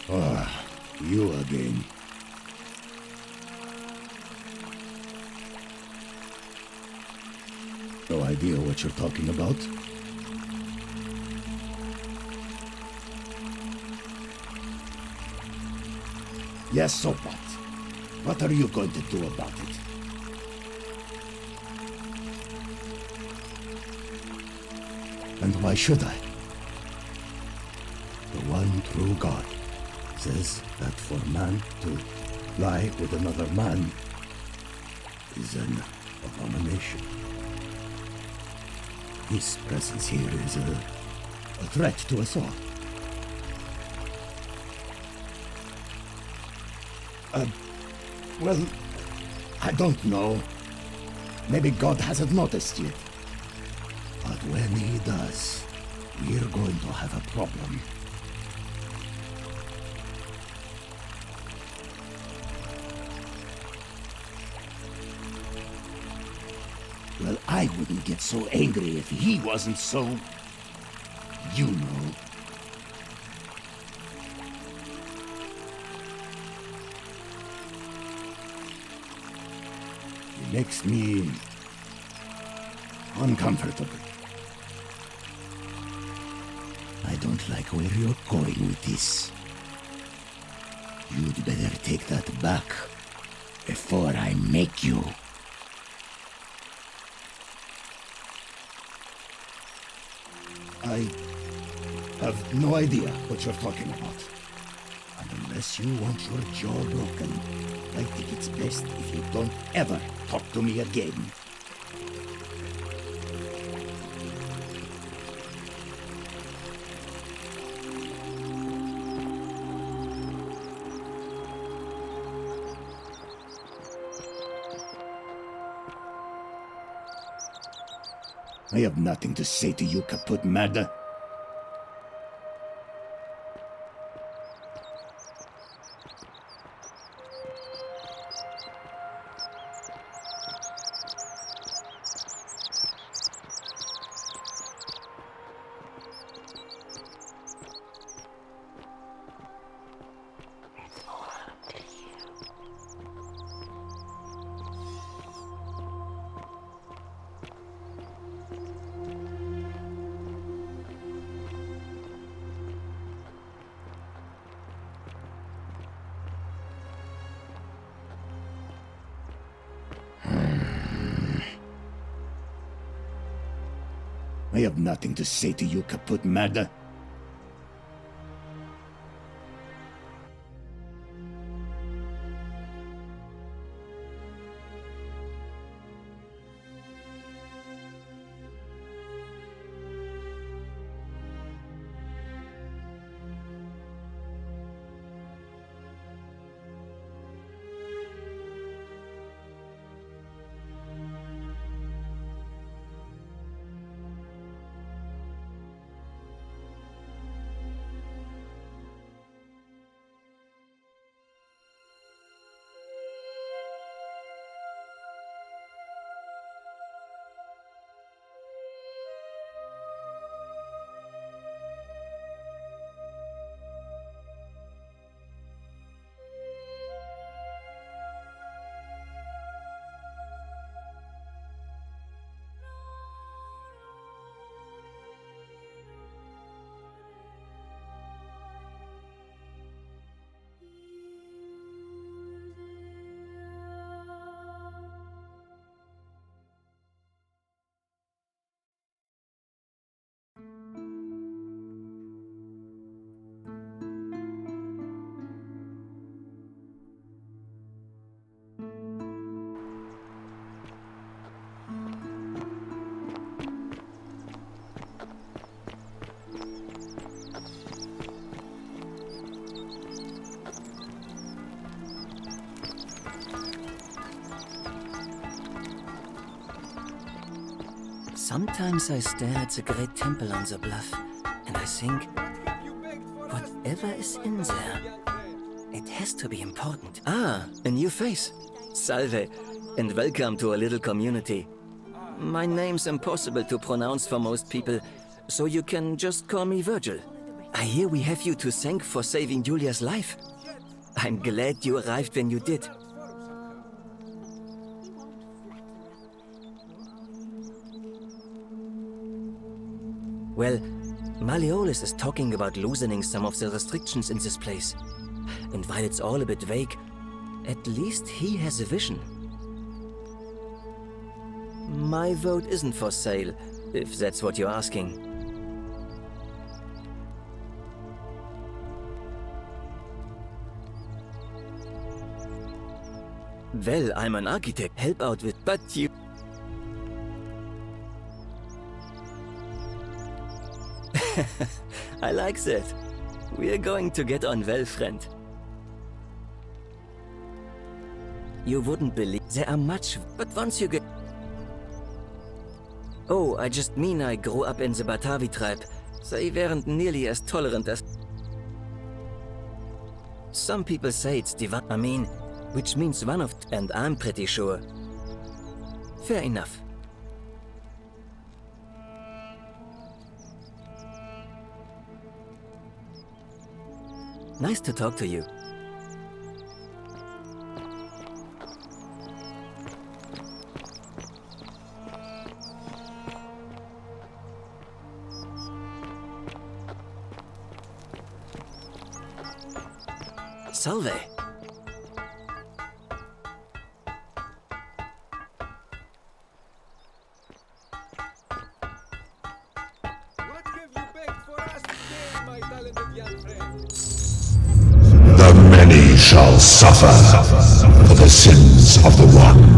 Ah, you again. No idea what you're talking about? Yes, so what? What are you going to do about it? And why should I? The one true God says that for man to lie with another man is an abomination. His presence here is a threat to us all. Well, I don't know. Maybe God hasn't noticed yet. But when he does, we're going to have a problem. Well, I wouldn't get so angry if he wasn't so... you know. It makes me... uncomfortable. I don't like where you're going with this. You'd better take that back before I make you. I have no idea what you're talking about. And unless you want your jaw broken, I think it's best if you don't ever talk to me again. I have nothing to say to you, kaput murder. I have nothing to say to you, kaput murder. Sometimes I stare at the great temple on the bluff, and I think, whatever is in there, it has to be important. Ah, a new face. Salve, and welcome to a little community. My name's impossible to pronounce for most people, so you can just call me Virgil. I hear we have you to thank for saving Julia's life. I'm glad you arrived when you did. Well, Malleolus is talking about loosening some of the restrictions in this place. And while it's all a bit vague, at least he has a vision. My vote isn't for sale, if that's what you're asking. Well, I'm an architect, help out with, but you... I like that. We're going to get on well, friend. You wouldn't believe there are much, but once you get... Oh, I just mean I grew up in the Batavi tribe. They weren't nearly as tolerant as... Some people say it's divine. I mean, which means one of... And I'm pretty sure. Fair enough. Nice to talk to you. Salve. The many shall suffer for the sins of the one.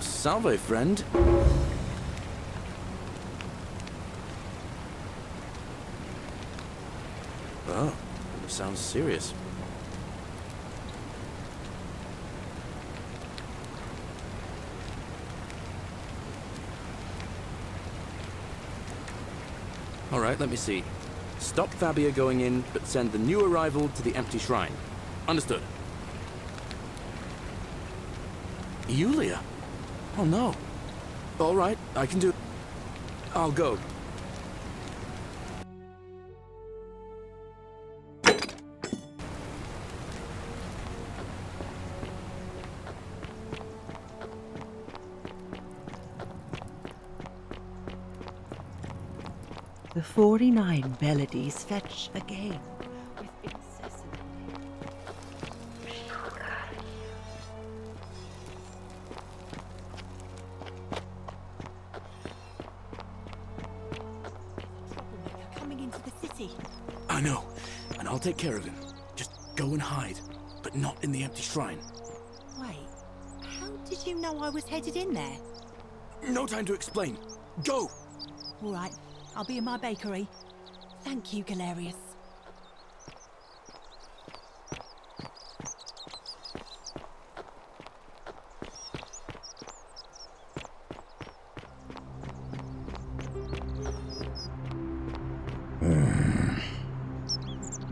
Salve, friend. Oh, sounds serious. All right, let me see. Stop Fabia going in, but send the new arrival to the empty shrine. Understood. Yulia? Oh no. All right, I can do... I'll go. The 49 melodies fetch again with incessant... Coming into the city. I know, and I'll take care of him. Just go and hide, but not in the empty shrine. Wait, how did you know I was headed in there? No time to explain. Go! All right, I'll be in my bakery. Thank you, Galerius.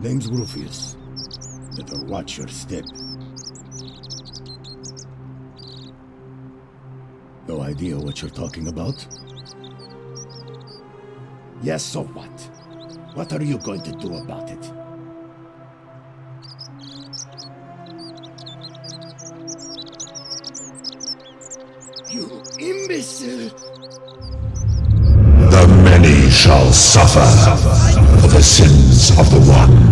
Name's Rufius. Better watch your step. No idea what you're talking about? Yes, so what? What are you going to do about it? You imbecile! The many shall suffer for the sins of the one.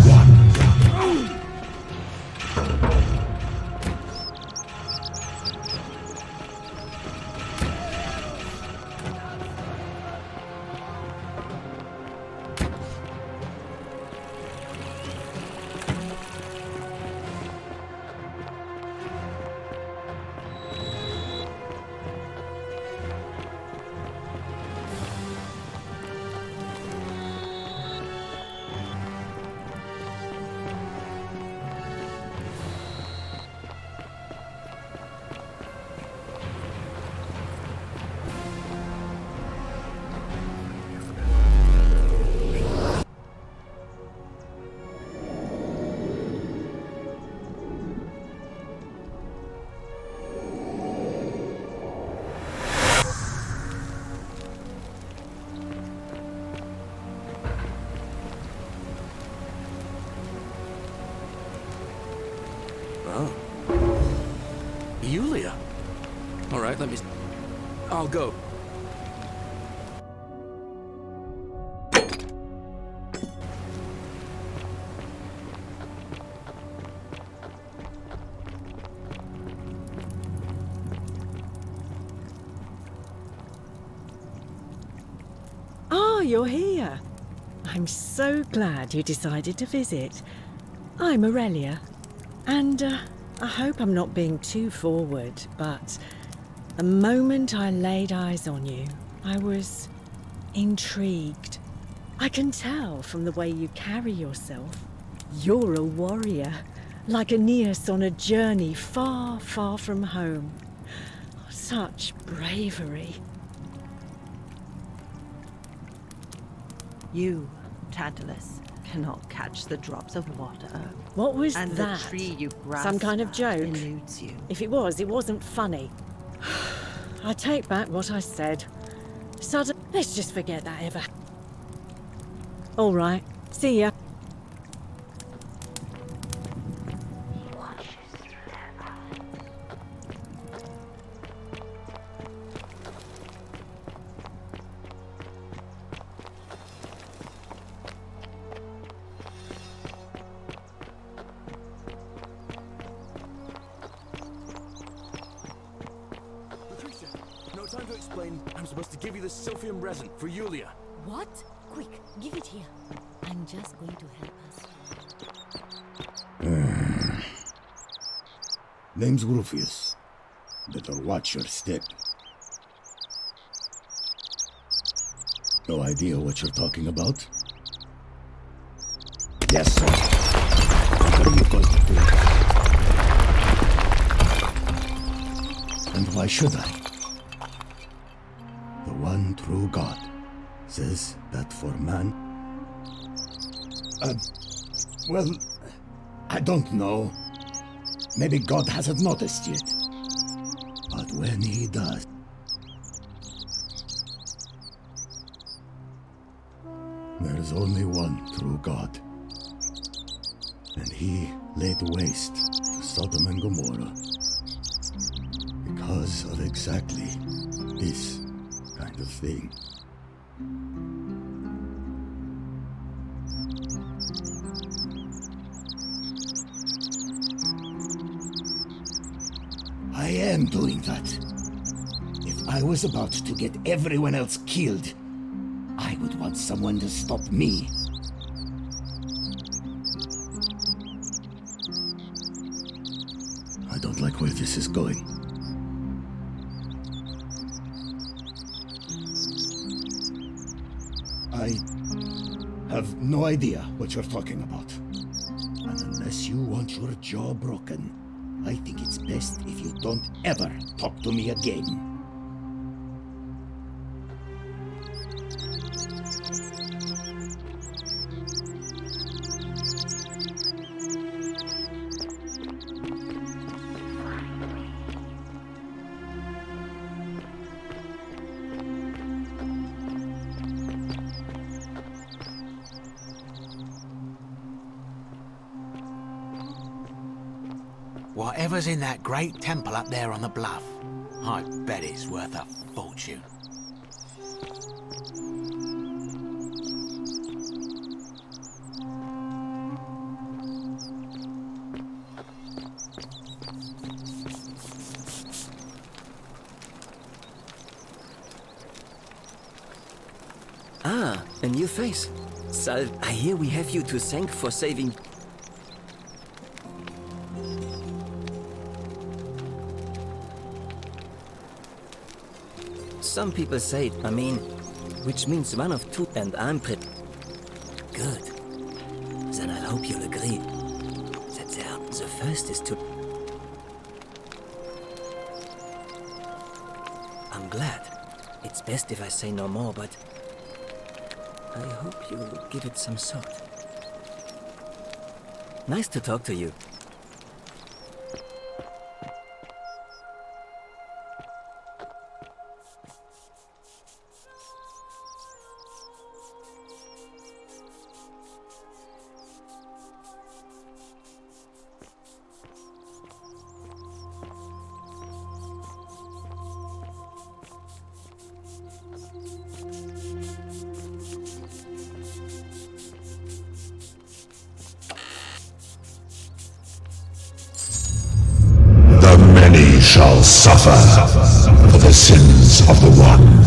Yulia? All right, I'll go. Ah, you're here. I'm so glad you decided to visit. I'm Aurelia, and I hope I'm not being too forward, but the moment I laid eyes on you, I was intrigued. I can tell from the way you carry yourself. You're a warrior, like Aeneas on a journey far, far from home. Such bravery. You, Tantalus, cannot catch the drops of water. What was and that? The tree you grasp Some kind of at joke? eludes you. If it was, it wasn't funny. I take back what I said. Let's just forget that ever. All right. See ya. No time to explain. I'm supposed to give you the Sylphium resin for Yulia. What? Quick, give it here. I'm just going to help us. Name's Rufius. Better watch your step. No idea what you're talking about? Yes, sir. What are you going to do? And why should I? The one true God says that for man... well, I don't know. Maybe God hasn't noticed yet. But when he does... There's only one true God. And he laid waste to Sodom and Gomorrah because of exactly this kind of thing. I am doing that. If I was about to get everyone else killed, I would want someone to stop me. I don't like where this is going. I have no idea what you're talking about. And unless you want your jaw broken, I think it's best if you don't ever talk to me again. Whatever's in that great temple up there on the bluff, I bet it's worth a fortune. Ah, a new face. Sal, I hear we have you to thank for saving... Some people say, I mean, which means one of two, and I'm pretty good. Then I hope you'll agree that the first is to... I'm glad. It's best if I say no more, but I hope you'll give it some thought. Nice to talk to you. Many shall suffer for the sins of the one.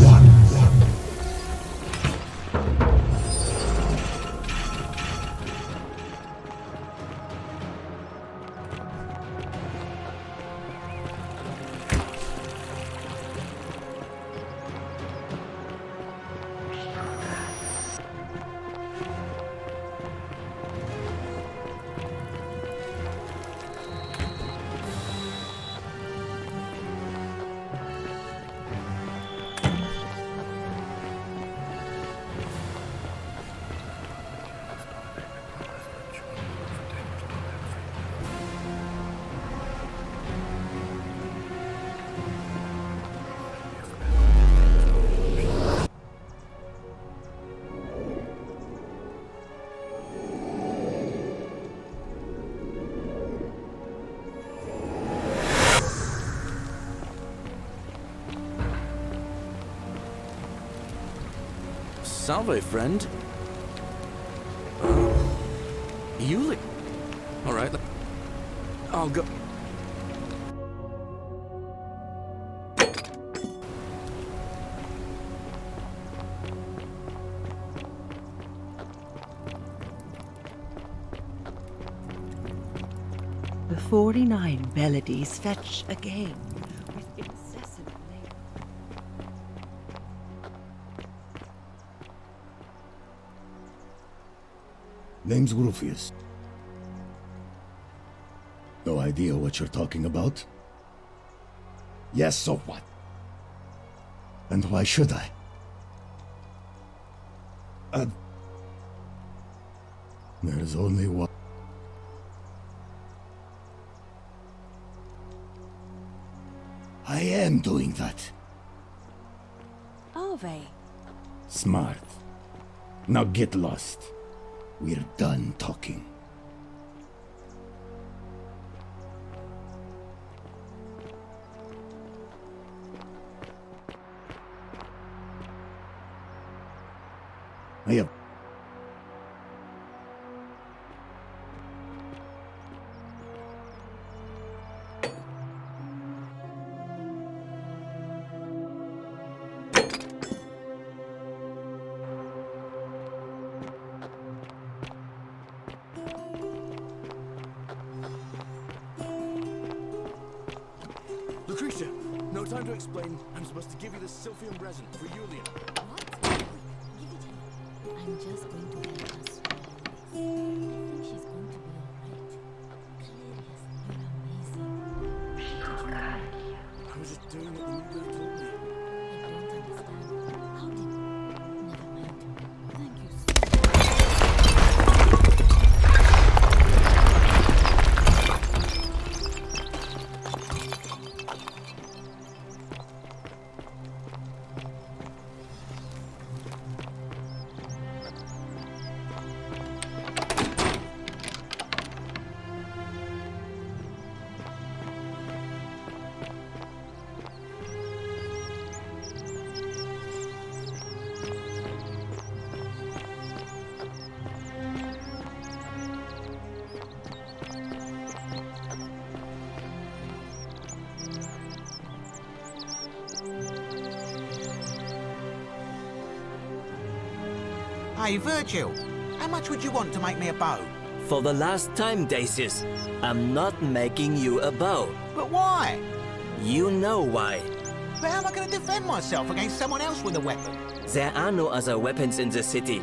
Salve, friend. You all right, I'll go. The 49 melodies fetch again with incessant labor. Name's Rufius. No idea what you're talking about? Yes, so what? And why should I? There's only one. I am doing that. Are they? Smart. Now get lost. We're done talking. I have... Lucretia, no time to explain. I'm supposed to give you the Sylphium resin for Julian. What? Give it here. I'm just going to help us. Hey, Virgil, how much would you want to make me a bow? For the last time, Dacius, I'm not making you a bow. But why? You know why. But how am I going to defend myself against someone else with a weapon? There are no other weapons in the city.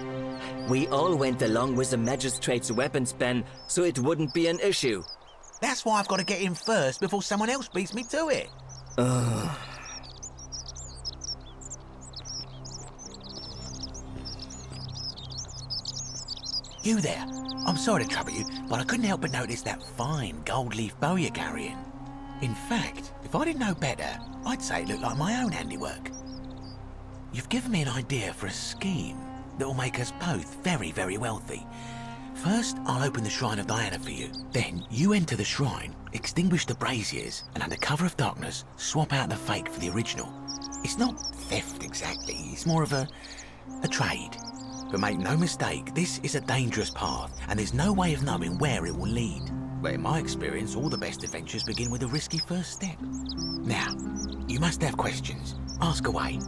We all went along with the magistrate's weapons ban, so it wouldn't be an issue. That's why I've got to get in first before someone else beats me to it. You there. I'm sorry to trouble you, but I couldn't help but notice that fine gold leaf bow you're carrying. In fact, if I didn't know better, I'd say it looked like my own handiwork. You've given me an idea for a scheme that will make us both very, very wealthy. First, I'll open the Shrine of Diana for you. Then, you enter the shrine, extinguish the braziers, and under cover of darkness, swap out the fake for the original. It's not theft exactly, it's more of a trade. But make no mistake, this is a dangerous path, and there's no way of knowing where it will lead. But in my experience, all the best adventures begin with a risky first step. Now, you must have questions. Ask away.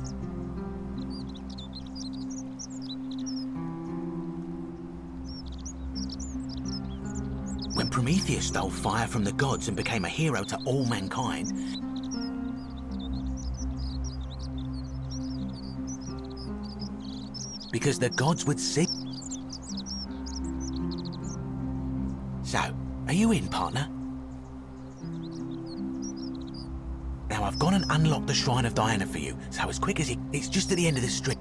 When Prometheus stole fire from the gods and became a hero to all mankind, because the gods would see. So, are you in, partner? Now I've gone and unlocked the Shrine of Diana for you, so as quick as it's just at the end of the street.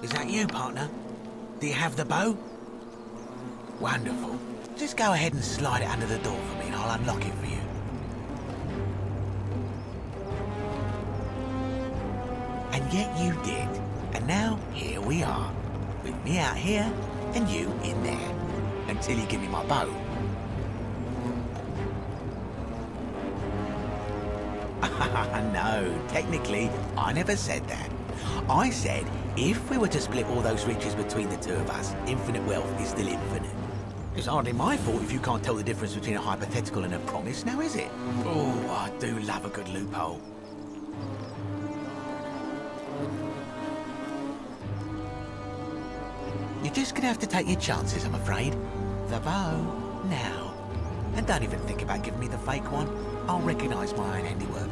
Is that you, partner? Do you have the bow? Wonderful. Just go ahead and slide it under the door for me and I'll unlock it for you. And yet you did. And now, here we are. With me out here and you in there. Until you give me my bow. No, technically, I never said that. I said, if we were to split all those riches between the two of us, infinite wealth is still infinite. It's hardly my fault if you can't tell the difference between a hypothetical and a promise, now is it? Oh, I do love a good loophole. You're just gonna have to take your chances, I'm afraid. The bow, now. And don't even think about giving me the fake one. I'll recognise my own handiwork.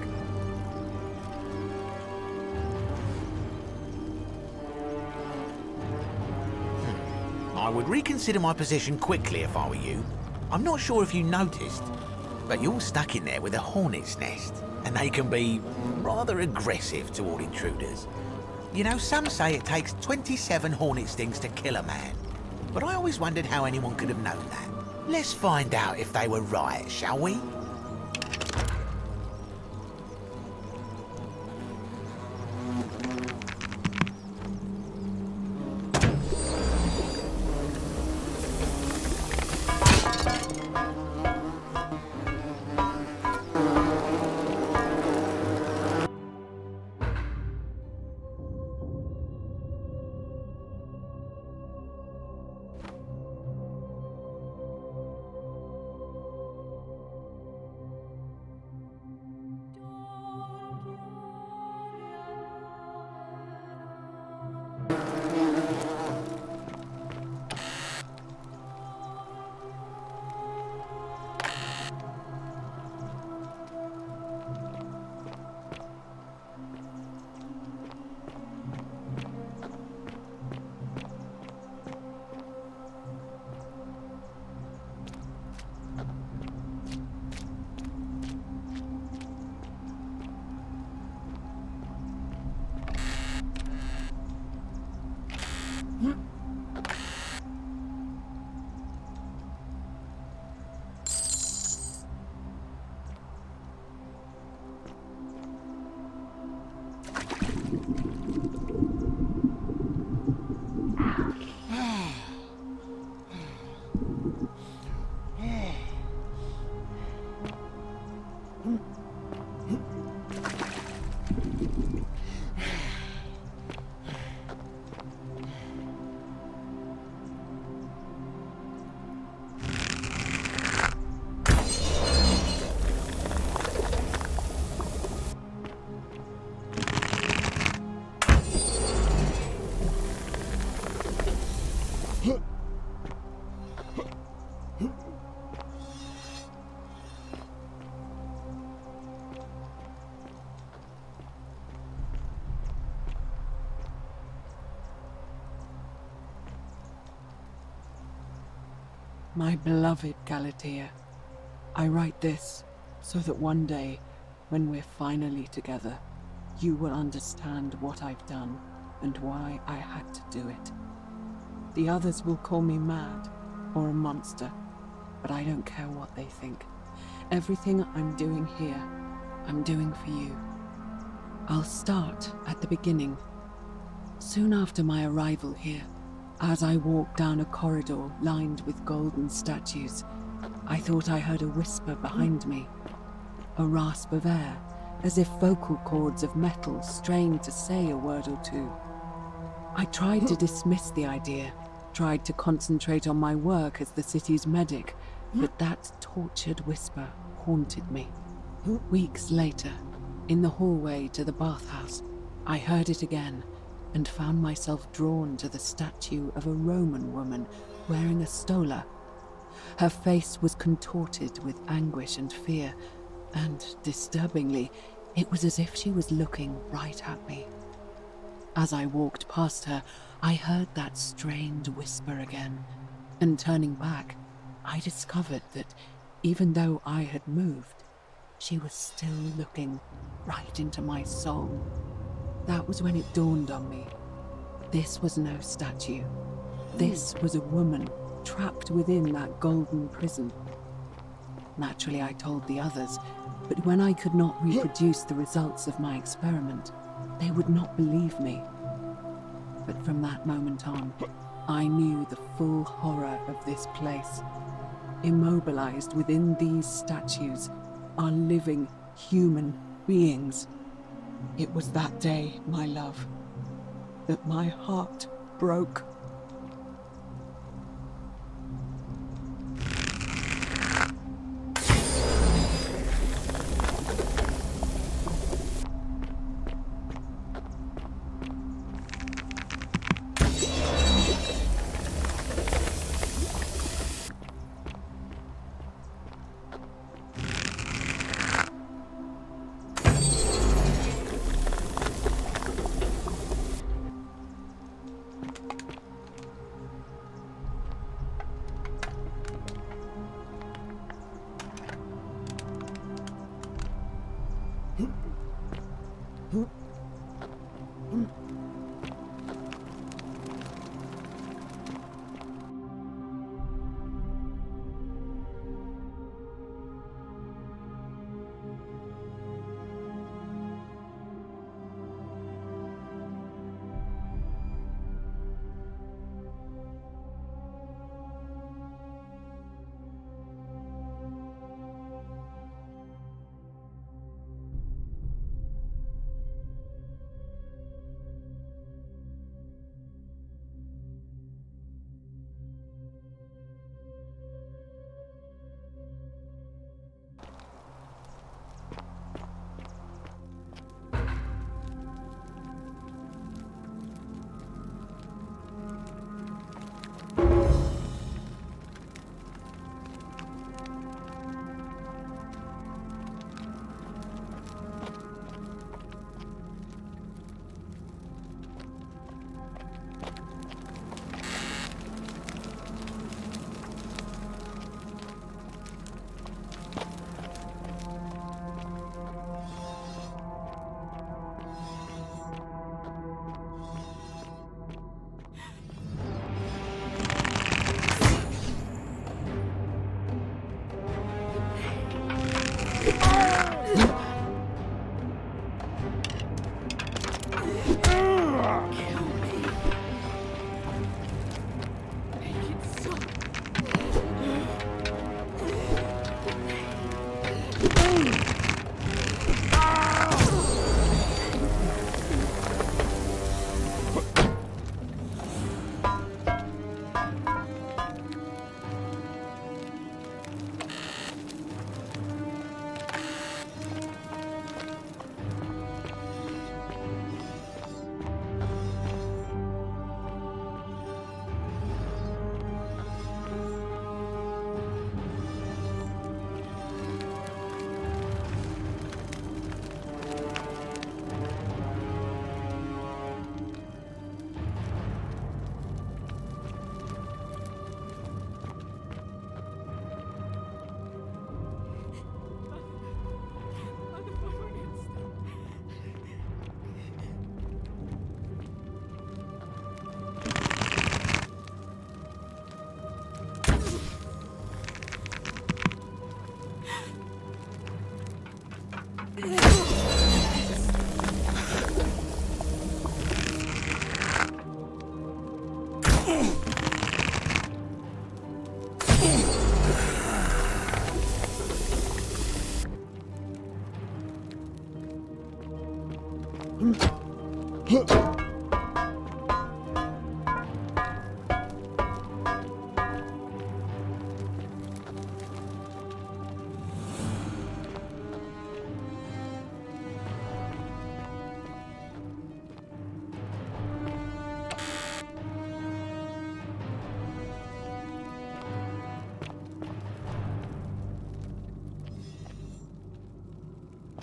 I would reconsider my position quickly if I were you. I'm not sure if you noticed, but you're stuck in there with a hornet's nest, and they can be rather aggressive toward intruders. You know, some say it takes 27 hornet stings to kill a man, but I always wondered how anyone could have known that. Let's find out if they were right, shall we? My beloved Galatea, I write this so that one day, when we're finally together, you will understand what I've done and why I had to do it. The others will call me mad or a monster, but I don't care what they think. Everything I'm doing here, I'm doing for you. I'll start at the beginning. Soon after my arrival here, as I walked down a corridor lined with golden statues, I thought I heard a whisper behind me, a rasp of air, as if vocal cords of metal strained to say a word or two. I tried to dismiss the idea, tried to concentrate on my work as the city's medic, but that tortured whisper haunted me. Weeks later, in the hallway to the bathhouse, I heard it again, and found myself drawn to the statue of a Roman woman wearing a stola. Her face was contorted with anguish and fear, and, disturbingly, it was as if she was looking right at me. As I walked past her, I heard that strained whisper again, and turning back, I discovered that, even though I had moved, she was still looking right into my soul. That was when it dawned on me. This was no statue. This was a woman trapped within that golden prison. Naturally, I told the others, but when I could not reproduce the results of my experiment, they would not believe me. But from that moment on, I knew the full horror of this place. Immobilized within these statues are living human beings. It was that day, my love, that my heart broke.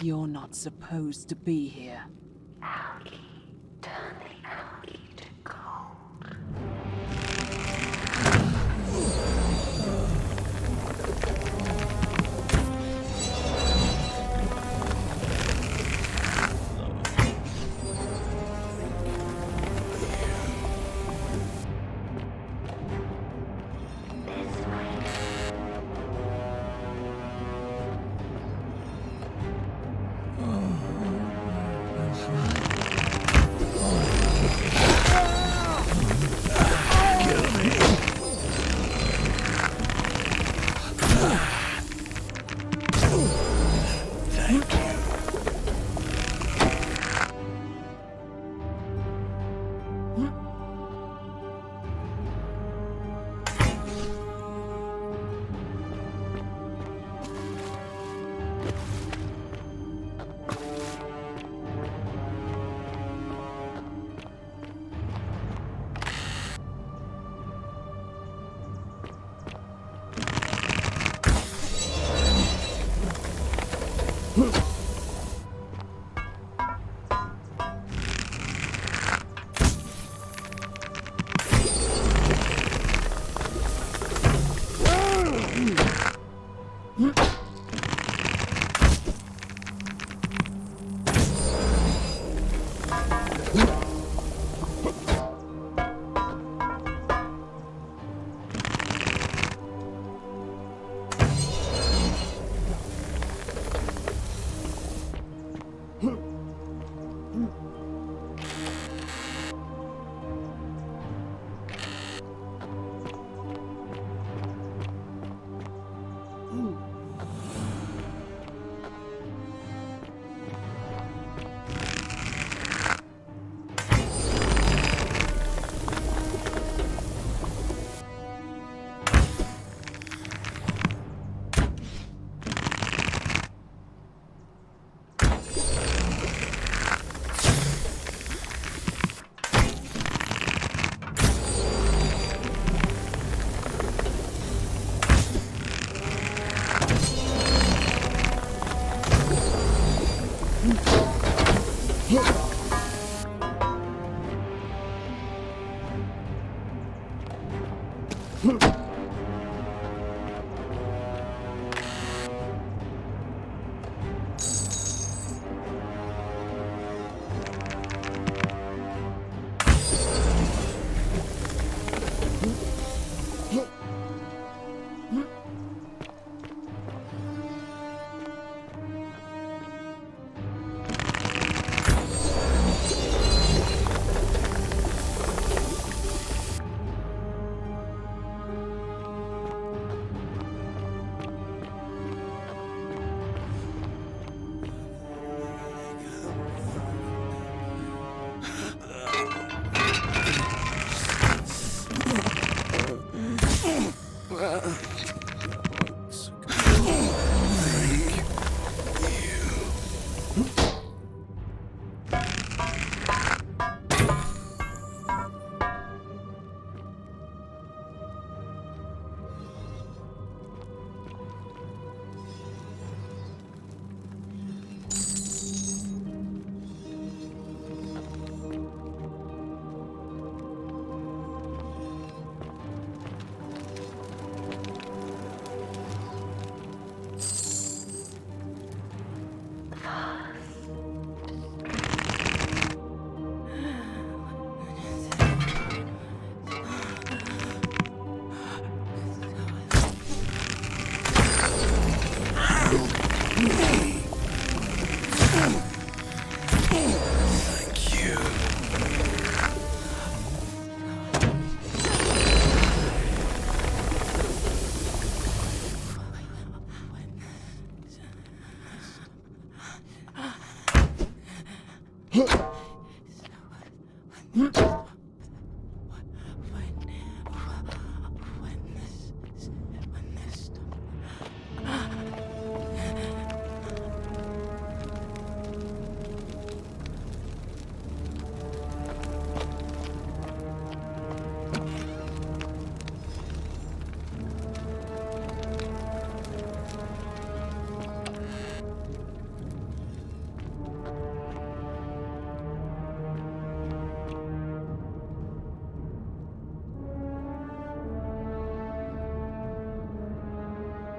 You're not supposed to be here.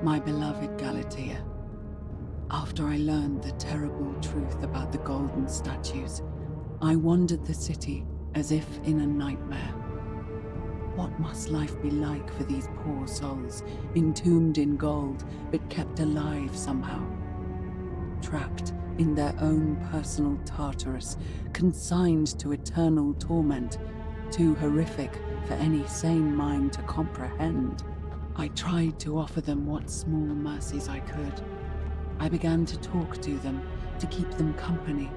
My beloved Galatea, after I learned the terrible truth about the golden statues, I wandered the city as if in a nightmare. What must life be like for these poor souls, entombed in gold, but kept alive somehow? Trapped in their own personal Tartarus, consigned to eternal torment, too horrific for any sane mind to comprehend. I tried to offer them what small mercies I could. I began to talk to them, to keep them company.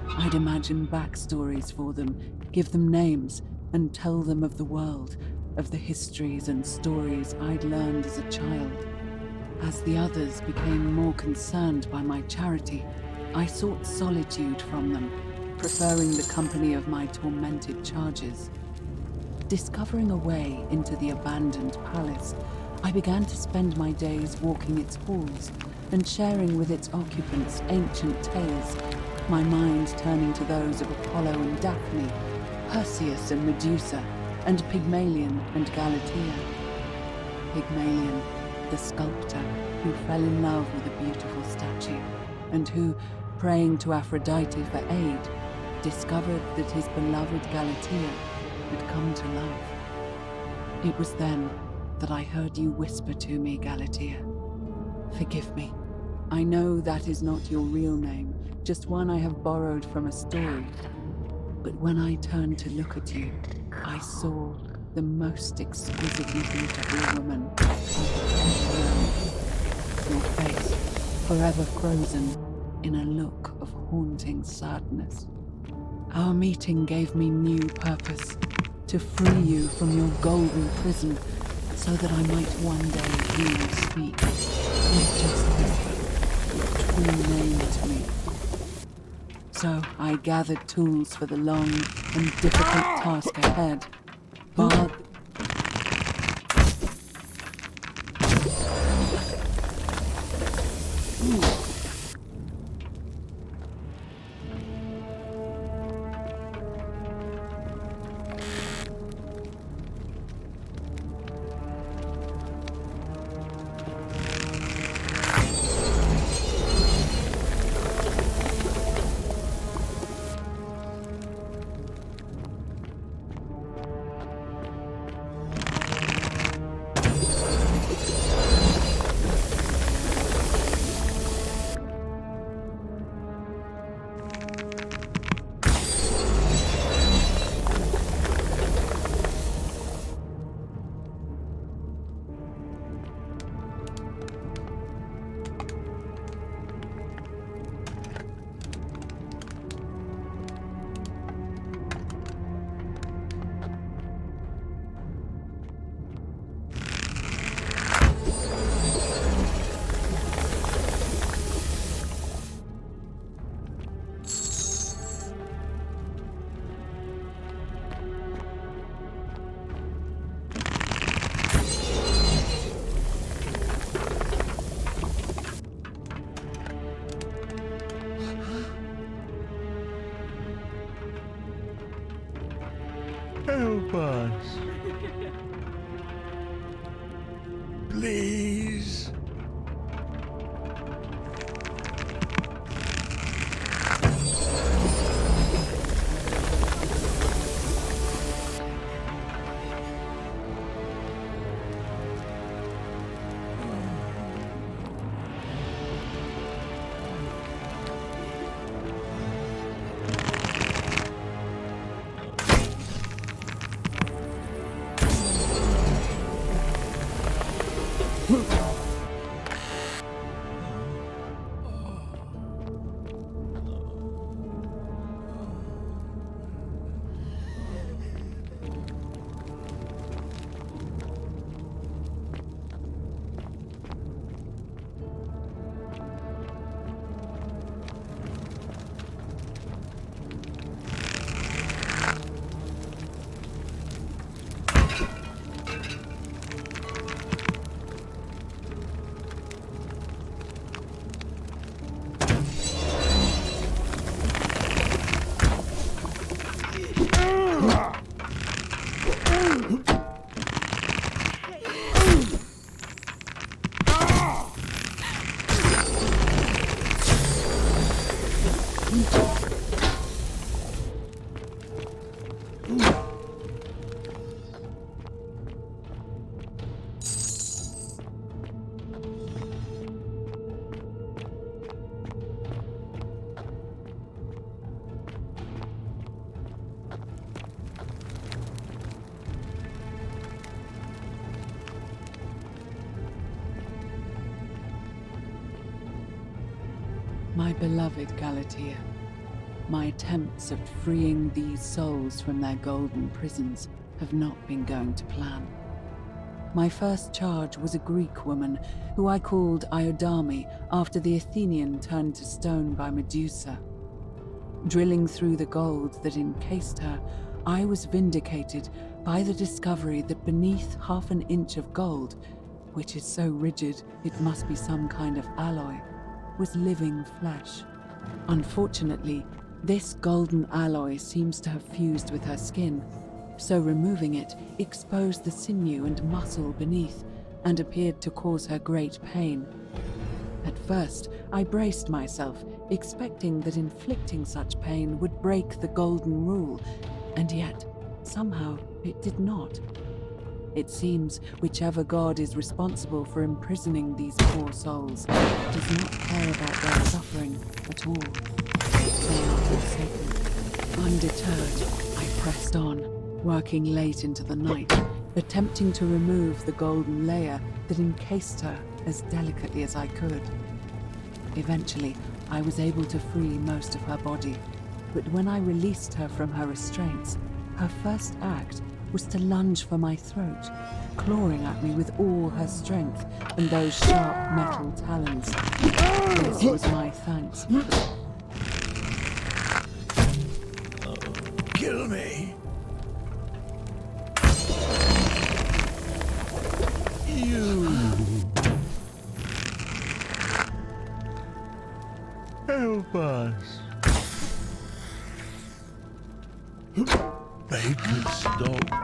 I'd imagine backstories for them, give them names, and tell them of the world, of the histories and stories I'd learned as a child. As the others became more concerned by my charity, I sought solitude from them, preferring the company of my tormented charges. Discovering a way into the abandoned palace, I began to spend my days walking its halls and sharing with its occupants ancient tales, my mind turning to those of Apollo and Daphne, Perseus and Medusa, and Pygmalion and Galatea. Pygmalion, the sculptor who fell in love with a beautiful statue, and who, praying to Aphrodite for aid, discovered that his beloved Galatea had come to life. It was then that I heard you whisper to me, Galatea. Forgive me. I know that is not your real name, just one I have borrowed from a story. But when I turned to look at you, I saw the most exquisitely beautiful woman I've ever known. Your face, forever frozen in a look of haunting sadness. Our meeting gave me new purpose, to free you from your golden prison, so that I might one day hear you speak, not just whisper, your true name to me. So I gathered tools for the long and difficult task ahead. Bard. Help us. Please. My beloved Galatea, my attempts at freeing these souls from their golden prisons have not been going to plan. My first charge was a Greek woman who I called Iodame after the Athenian turned to stone by Medusa. Drilling through the gold that encased her, I was vindicated by the discovery that beneath half an inch of gold, which is so rigid it must be some kind of alloy, was living flesh. Unfortunately, this golden alloy seems to have fused with her skin, so removing it exposed the sinew and muscle beneath and appeared to cause her great pain. At first, I braced myself, expecting that inflicting such pain would break the golden rule, and yet, somehow, it did not. It seems whichever god is responsible for imprisoning these poor souls does not care about their suffering at all. They are forsaken. Undeterred, I pressed on, working late into the night, attempting to remove the golden layer that encased her as delicately as I could. Eventually, I was able to free most of her body, but when I released her from her restraints, her first act was to lunge for my throat, clawing at me with all her strength and those sharp metal talons. This was my thanks. Kill me. You. Help us. Make it stop.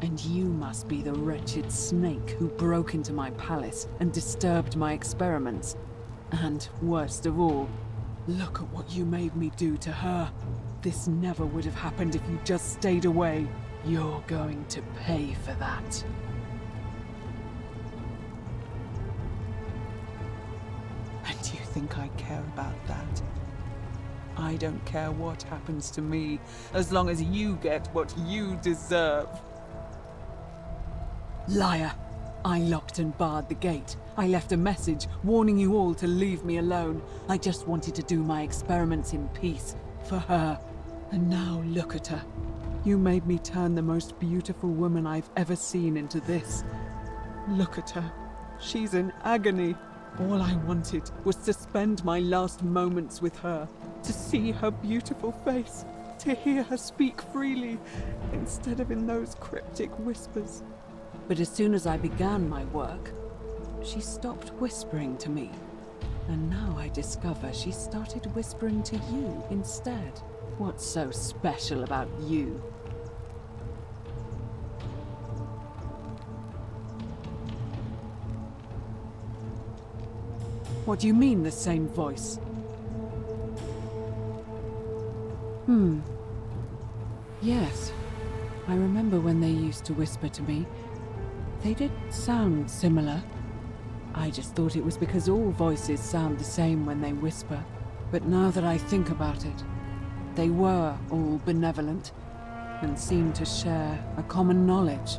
And you must be the wretched snake who broke into my palace and disturbed my experiments. And, worst of all, look at what you made me do to her. This never would have happened if you just stayed away. You're going to pay for that. And do you think I care about that? I don't care what happens to me, as long as you get what you deserve. Liar! I locked and barred the gate. I left a message warning you all to leave me alone. I just wanted to do my experiments in peace, for her. And now look at her. You made me turn the most beautiful woman I've ever seen into this. Look at her. She's in agony. All I wanted was to spend my last moments with her, to see her beautiful face, to hear her speak freely, instead of in those cryptic whispers. But as soon as I began my work, she stopped whispering to me. And now I discover she started whispering to you instead. What's so special about you? What do you mean, the same voice? Yes. I remember when they used to whisper to me. They did sound similar. I just thought it was because all voices sound the same when they whisper. But now that I think about it, they were all benevolent and seemed to share a common knowledge.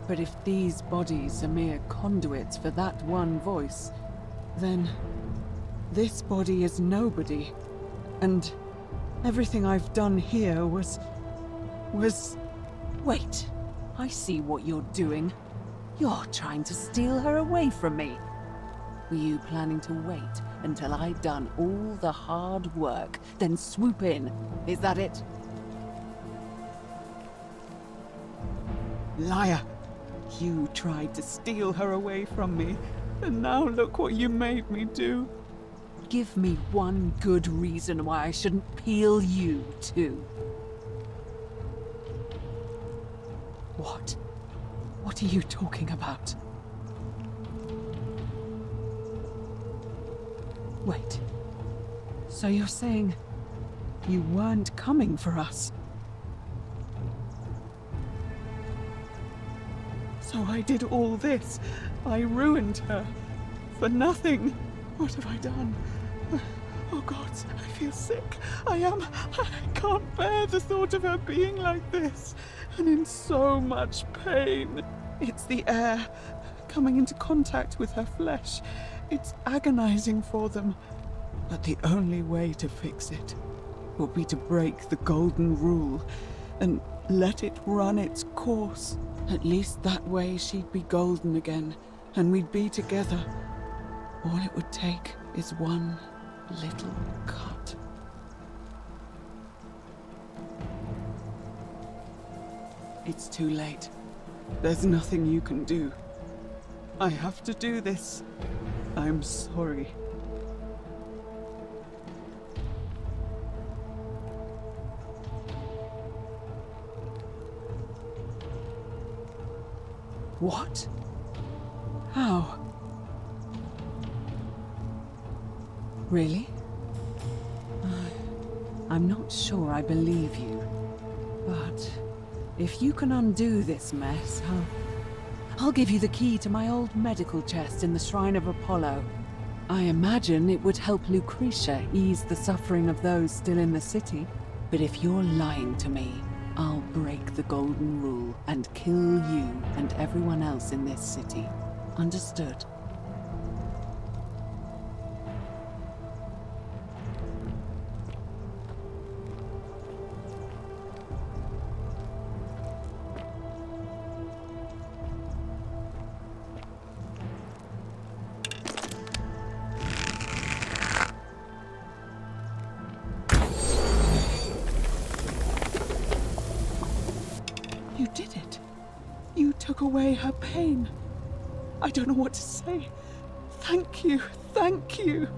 But if these bodies are mere conduits for that one voice, then this body is nobody. And everything I've done here was... Wait, I see what you're doing. You're trying to steal her away from me. Were you planning to wait until I'd done all the hard work, then swoop in? Is that it? Liar! You tried to steal her away from me, and now look what you made me do. Give me one good reason why I shouldn't peel you too. What? What are you talking about? Wait. So you're saying you weren't coming for us? So I did all this. I ruined her. For nothing. What have I done? Oh God, I feel sick. I can't bear the thought of her being like this. And in so much pain. It's the air coming into contact with her flesh. It's agonizing for them. But the only way to fix it will be to break the golden rule and let it run its course. At least that way she'd be golden again, and we'd be together. All it would take is one little cut. It's too late. There's nothing you can do. I have to do this. I'm sorry. What? How? Really? I'm not sure I believe you. But if you can undo this mess, I'll give you the key to my old medical chest in the Shrine of Apollo. I imagine it would help Lucretia ease the suffering of those still in the city. But if you're lying to me, I'll break the golden rule and kill you and everyone else in this city. Understood? You did it. You took away her pain. I don't know what to say. Thank you, thank you.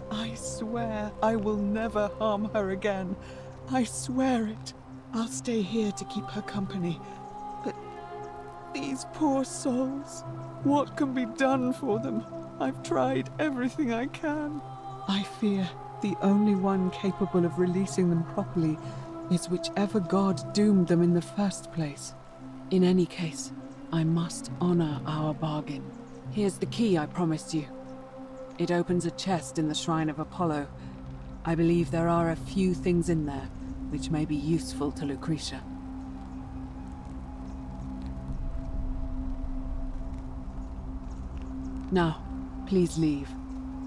I swear I will never harm her again. I swear it. I'll stay here to keep her company. But these poor souls, what can be done for them? I've tried everything I can. I fear the only one capable of releasing them properly is whichever god doomed them in the first place. In any case, I must honor our bargain. Here's the key I promised you. It opens a chest in the Shrine of Apollo. I believe there are a few things in there which may be useful to Lucretia. Now, please leave.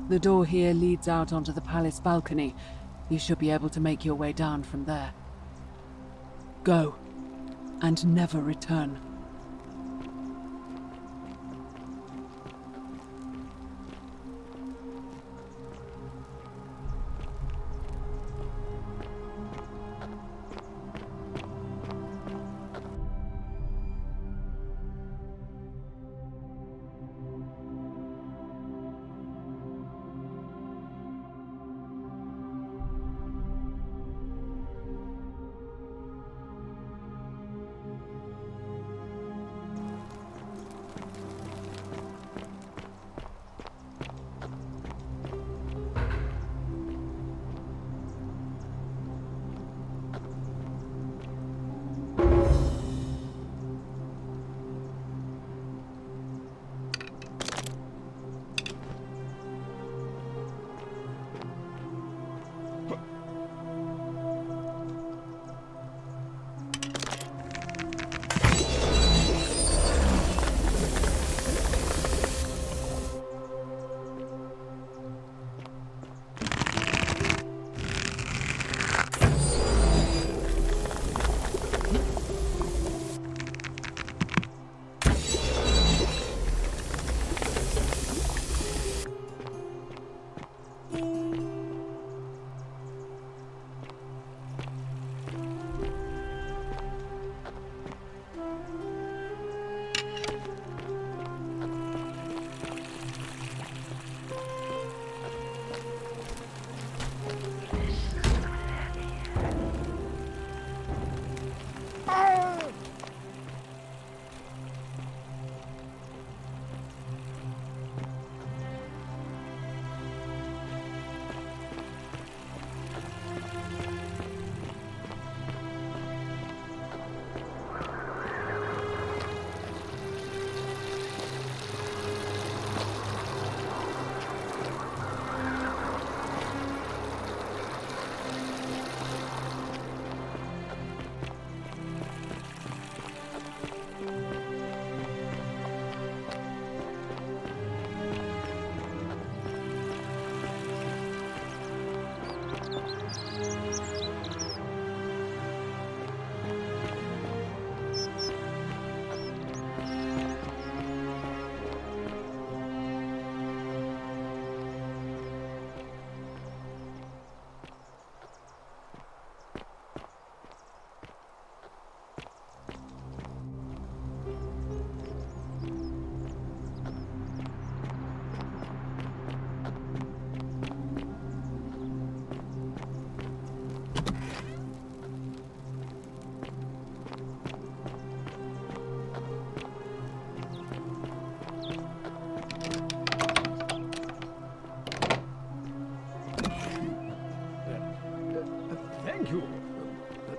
The door here leads out onto the palace balcony. You should be able to make your way down from there. Go, and never return.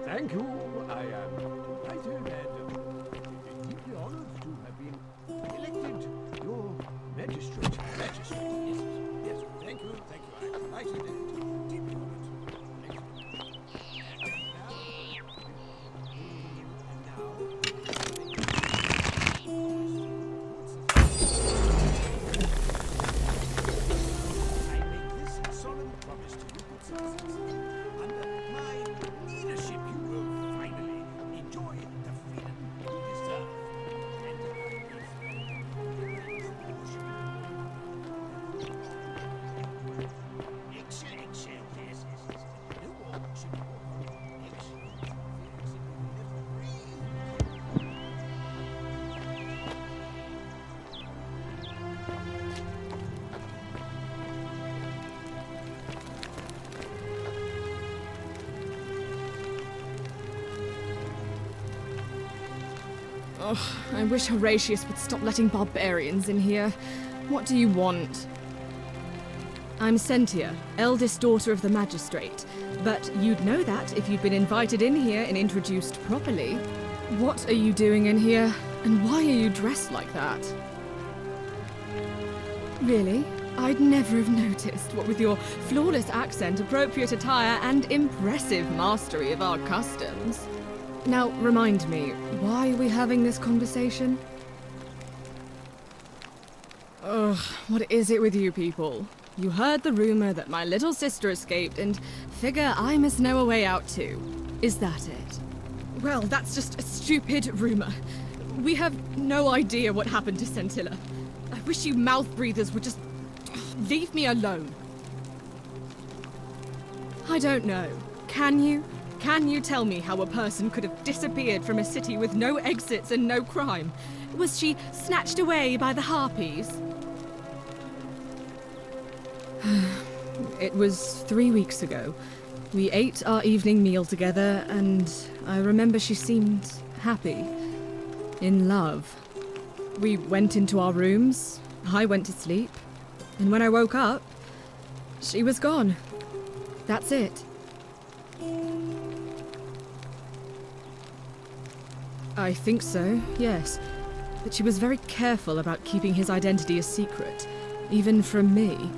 Thank you. I am delighted and deeply honored to have been elected your magistrate. Yes. Thank you. I am delighted and deeply honored. Oh, I wish Horatius would stop letting barbarians in here. What do you want? I'm Sentia, eldest daughter of the magistrate. But you'd know that if you'd been invited in here and introduced properly. What are you doing in here? And why are you dressed like that? Really? I'd never have noticed, what with your flawless accent, appropriate attire, and impressive mastery of our customs. Now, remind me, why are we having this conversation? Ugh, what is it with you people? You heard the rumor that my little sister escaped and figure I must know a way out too. Is that it? Well, that's just a stupid rumor. We have no idea what happened to Scintilla. I wish you mouth breathers would just leave me alone. I don't know. Can you? Can you tell me how a person could have disappeared from a city with no exits and no crime? Was she snatched away by the harpies? It was 3 weeks ago. We ate our evening meal together, and I remember she seemed happy. In love. We went into our rooms, I went to sleep, and when I woke up, she was gone. That's it. I think so, yes. But she was very careful about keeping his identity a secret, even from me.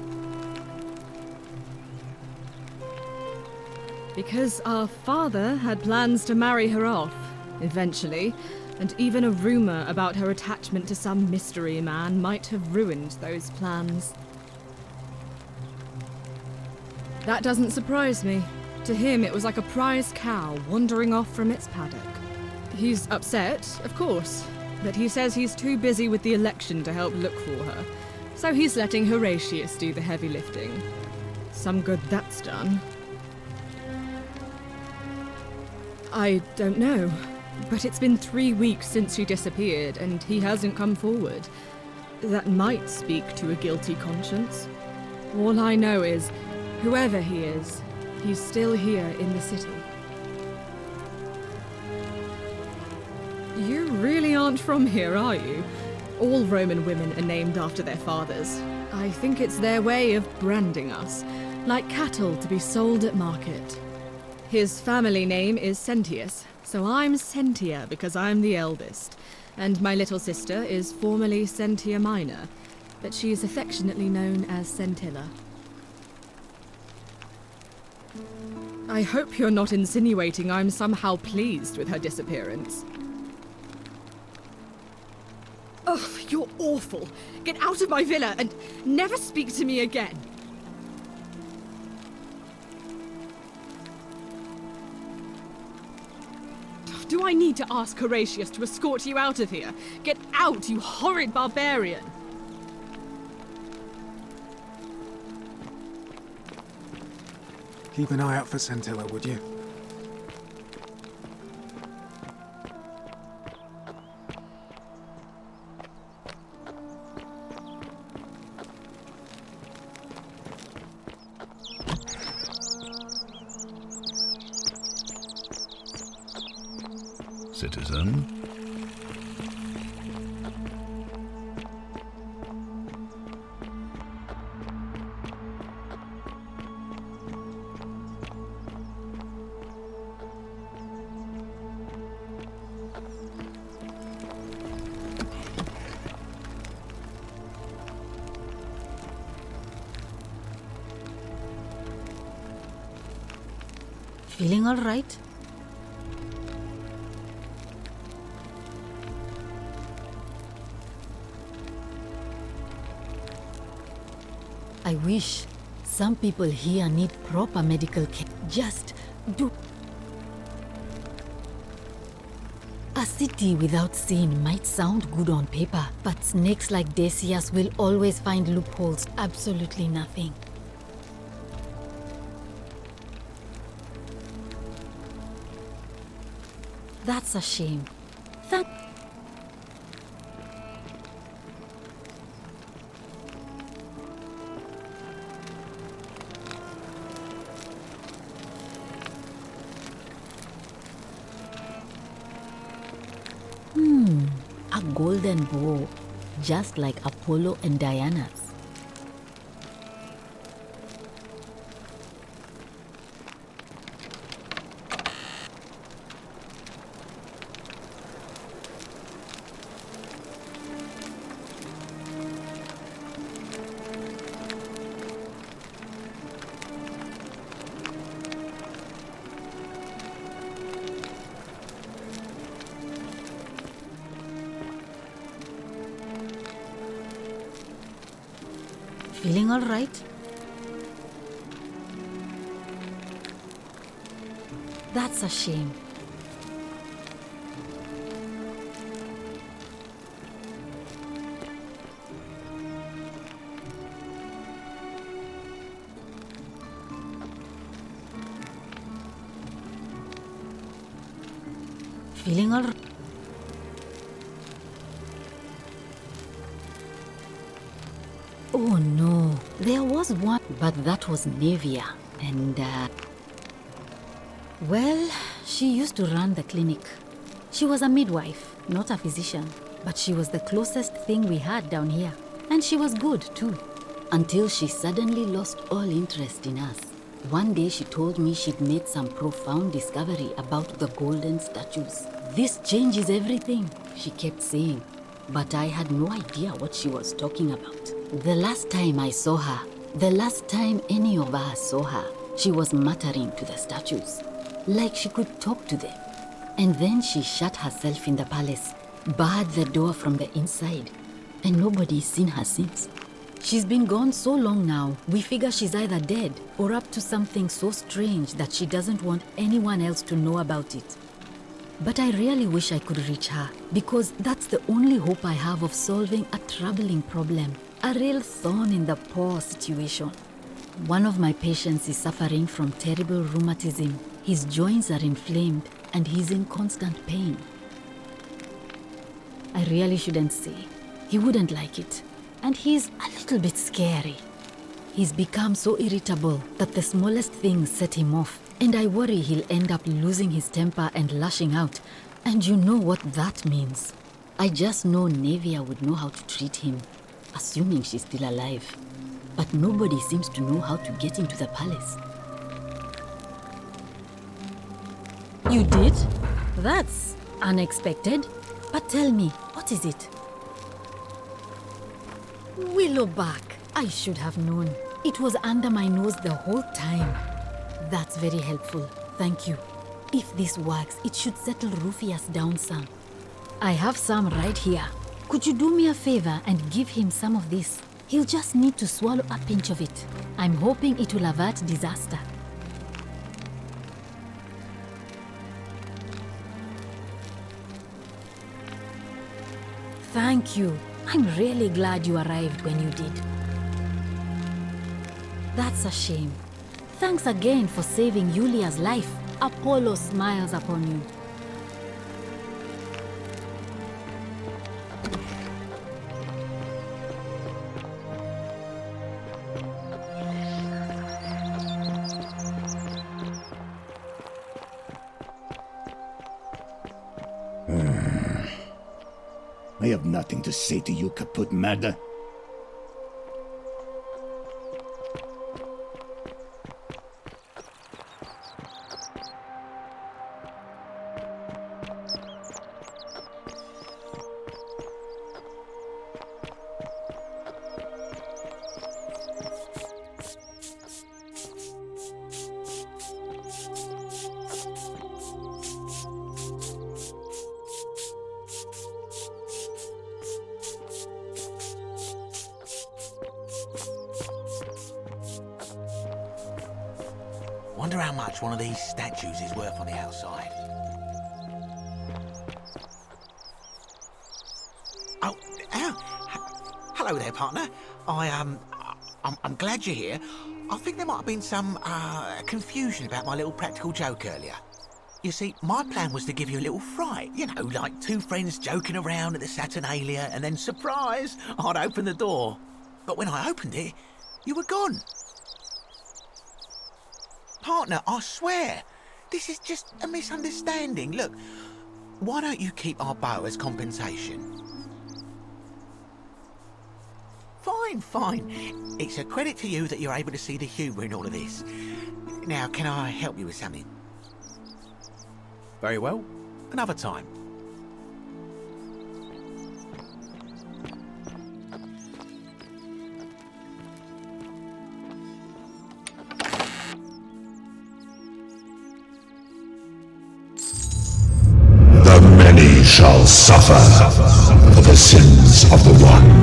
Because our father had plans to marry her off, eventually, and even a rumor about her attachment to some mystery man might have ruined those plans. That doesn't surprise me. To him, it was like a prize cow wandering off from its paddock. He's upset, of course, but he says he's too busy with the election to help look for her, so he's letting Horatius do the heavy lifting. some good that's done. I don't know, but it's been 3 weeks since she disappeared, and he hasn't come forward. That might speak to a guilty conscience. All I know is, whoever he is, he's still here in the city. You really aren't from here, are you? All Roman women are named after their fathers. I think it's their way of branding us, like cattle to be sold at market. His family name is Sentius, so I'm Sentia because I'm the eldest. And my little sister is formerly Sentia Minor, but she is affectionately known as Sentilla. I hope you're not insinuating I'm somehow pleased with her disappearance. Oh, you're awful. Get out of my villa and never speak to me again. Do I need to ask Horatius to escort you out of here? Get out, you horrid barbarian! Keep an eye out for Sentilla, would you? Citizen? Feeling all right? I wish some people here need proper medical care. Just do. A city without sin might sound good on paper, but snakes like Decius will always find loopholes. Absolutely nothing. That's a shame. A golden bow, just like Apollo and Diana's. Feeling all right? That's a shame. Feeling all right? Oh no, there was one, but that was Navia, and well, she used to run the clinic. She was a midwife, not a physician, but she was the closest thing we had down here. And she was good too, until she suddenly lost all interest in us. One day she told me she'd made some profound discovery about the golden statues. This changes everything, she kept saying, but I had no idea what she was talking about. The last time I saw her, the last time any of us saw her, she was muttering to the statues, like she could talk to them. And then she shut herself in the palace, barred the door from the inside, and nobody's seen her since. She's been gone so long now, we figure she's either dead or up to something so strange that she doesn't want anyone else to know about it. But I really wish I could reach her, because that's the only hope I have of solving a troubling problem. A real thorn in the paw situation. One of my patients is suffering from terrible rheumatism. His joints are inflamed and he's in constant pain. I really shouldn't say. He wouldn't like it. And he's a little bit scary. He's become so irritable that the smallest things set him off. And I worry he'll end up losing his temper and lashing out. And you know what that means. I just know Nevia would know how to treat him, assuming she's still alive. But nobody seems to know how to get into the palace. You did? That's unexpected. But tell me, what is it? Willowback. I should have known. It was under my nose the whole time. That's very helpful. Thank you. If this works, it should settle Rufius down some. I have some right here. Could you do me a favor and give him some of this? He'll just need to swallow a pinch of it. I'm hoping it will avert disaster. Thank you. I'm really glad you arrived when you did. That's a shame. Thanks again for saving Yulia's life. Apollo smiles upon you. I have nothing to say to you, kaput murder. Wonder how much one of these statues is worth on the outside. Oh, hello there, partner. I'm glad you're here. I think there might have been some confusion about my little practical joke earlier. You see, my plan was to give you a little fright. You know, like two friends joking around at the Saturnalia, and then, surprise, I'd open the door. But when I opened it, you were gone. Partner, I swear, this is just a misunderstanding. Look, why don't you keep our bow as compensation? Fine. It's a credit to you that you're able to see the humour in all of this. Now, can I help you with something? Very well, another time. The many shall suffer for the sins of the one.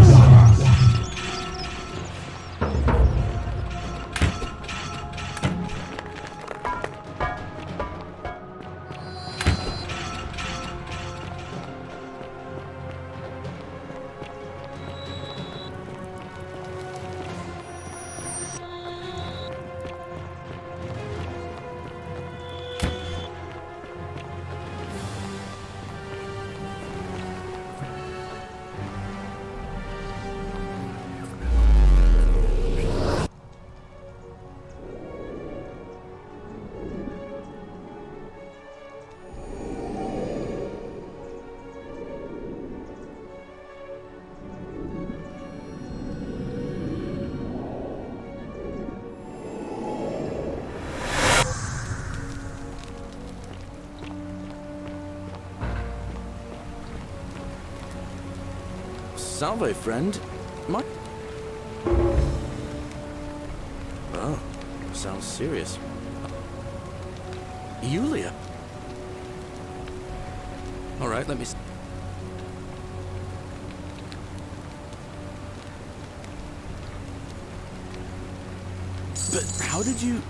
Salve, friend. Oh, sounds serious. Yulia. All right, let me... But how did you...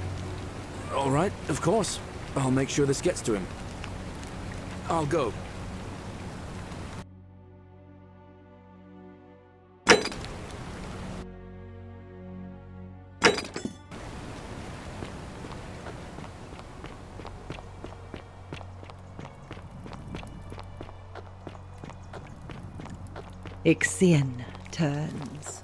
All right, of course. I'll make sure this gets to him. I'll go. Ixion turns.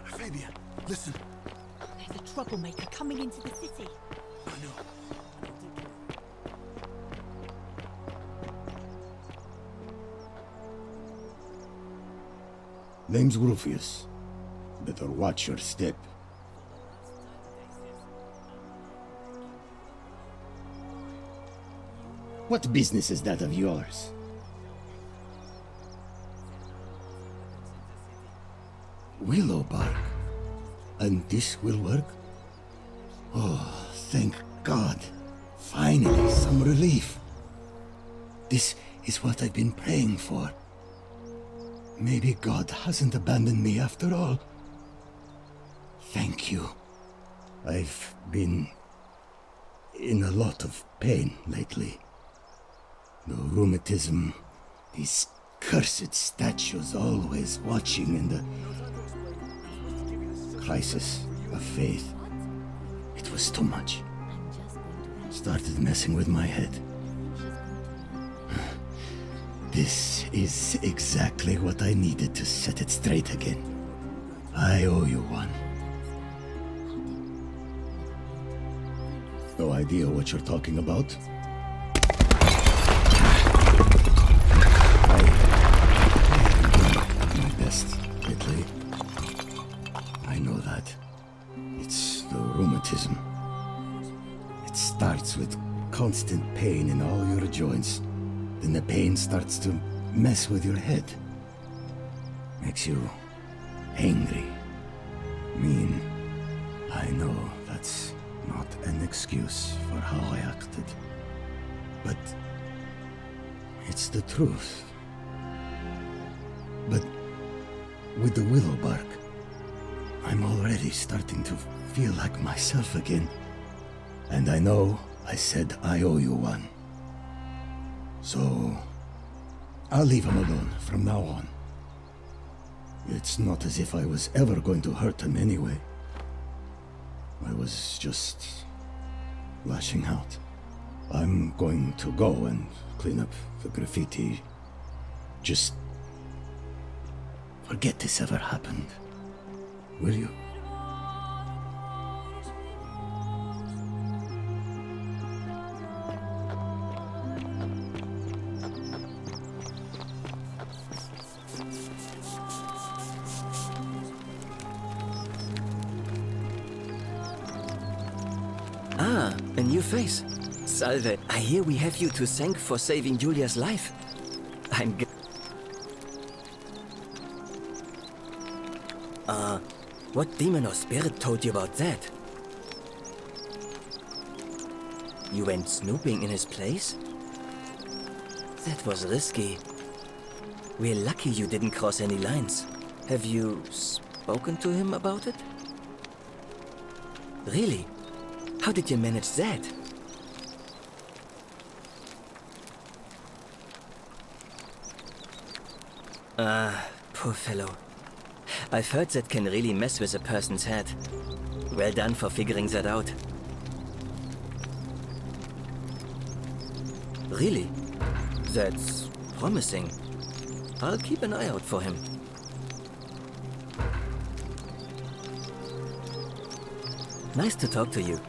Fabia, listen. There's a troublemaker coming into the city. I know. Name's Rufius. Better watch your step. What business is that of yours? Willow bark. And this will work? Oh, thank God. Finally, some relief. This is what I've been praying for. Maybe God hasn't abandoned me after all. Thank you. I've been in a lot of pain lately. The rheumatism, these cursed statues always watching, and the crisis of faith. It was too much. Started messing with my head. This is exactly what I needed to set it straight again. I owe you one. No idea what you're talking about? My best lately. I know that. It's the rheumatism. It starts with constant pain in all your joints. Then the pain starts to mess with your head. Makes you angry, mean. I know that's not an excuse for how I acted. But it's the truth. But with the willow bark, I'm already starting to feel like myself again. And I know I said I owe you one. So I'll leave him alone from now on. It's not as if I was ever going to hurt him anyway. I was just lashing out. I'm going to go and clean up the graffiti. Just forget this ever happened. Will you? Ah, a new face. Salve, I hear we have you to thank for saving Julia's life. What demon or spirit told you about that? You went snooping in his place? That was risky. We're lucky you didn't cross any lines. Have you spoken to him about it? Really? How did you manage that? Ah, poor fellow. I've heard that can really mess with a person's head. Well done for figuring that out. Really? That's promising. I'll keep an eye out for him. Nice to talk to you.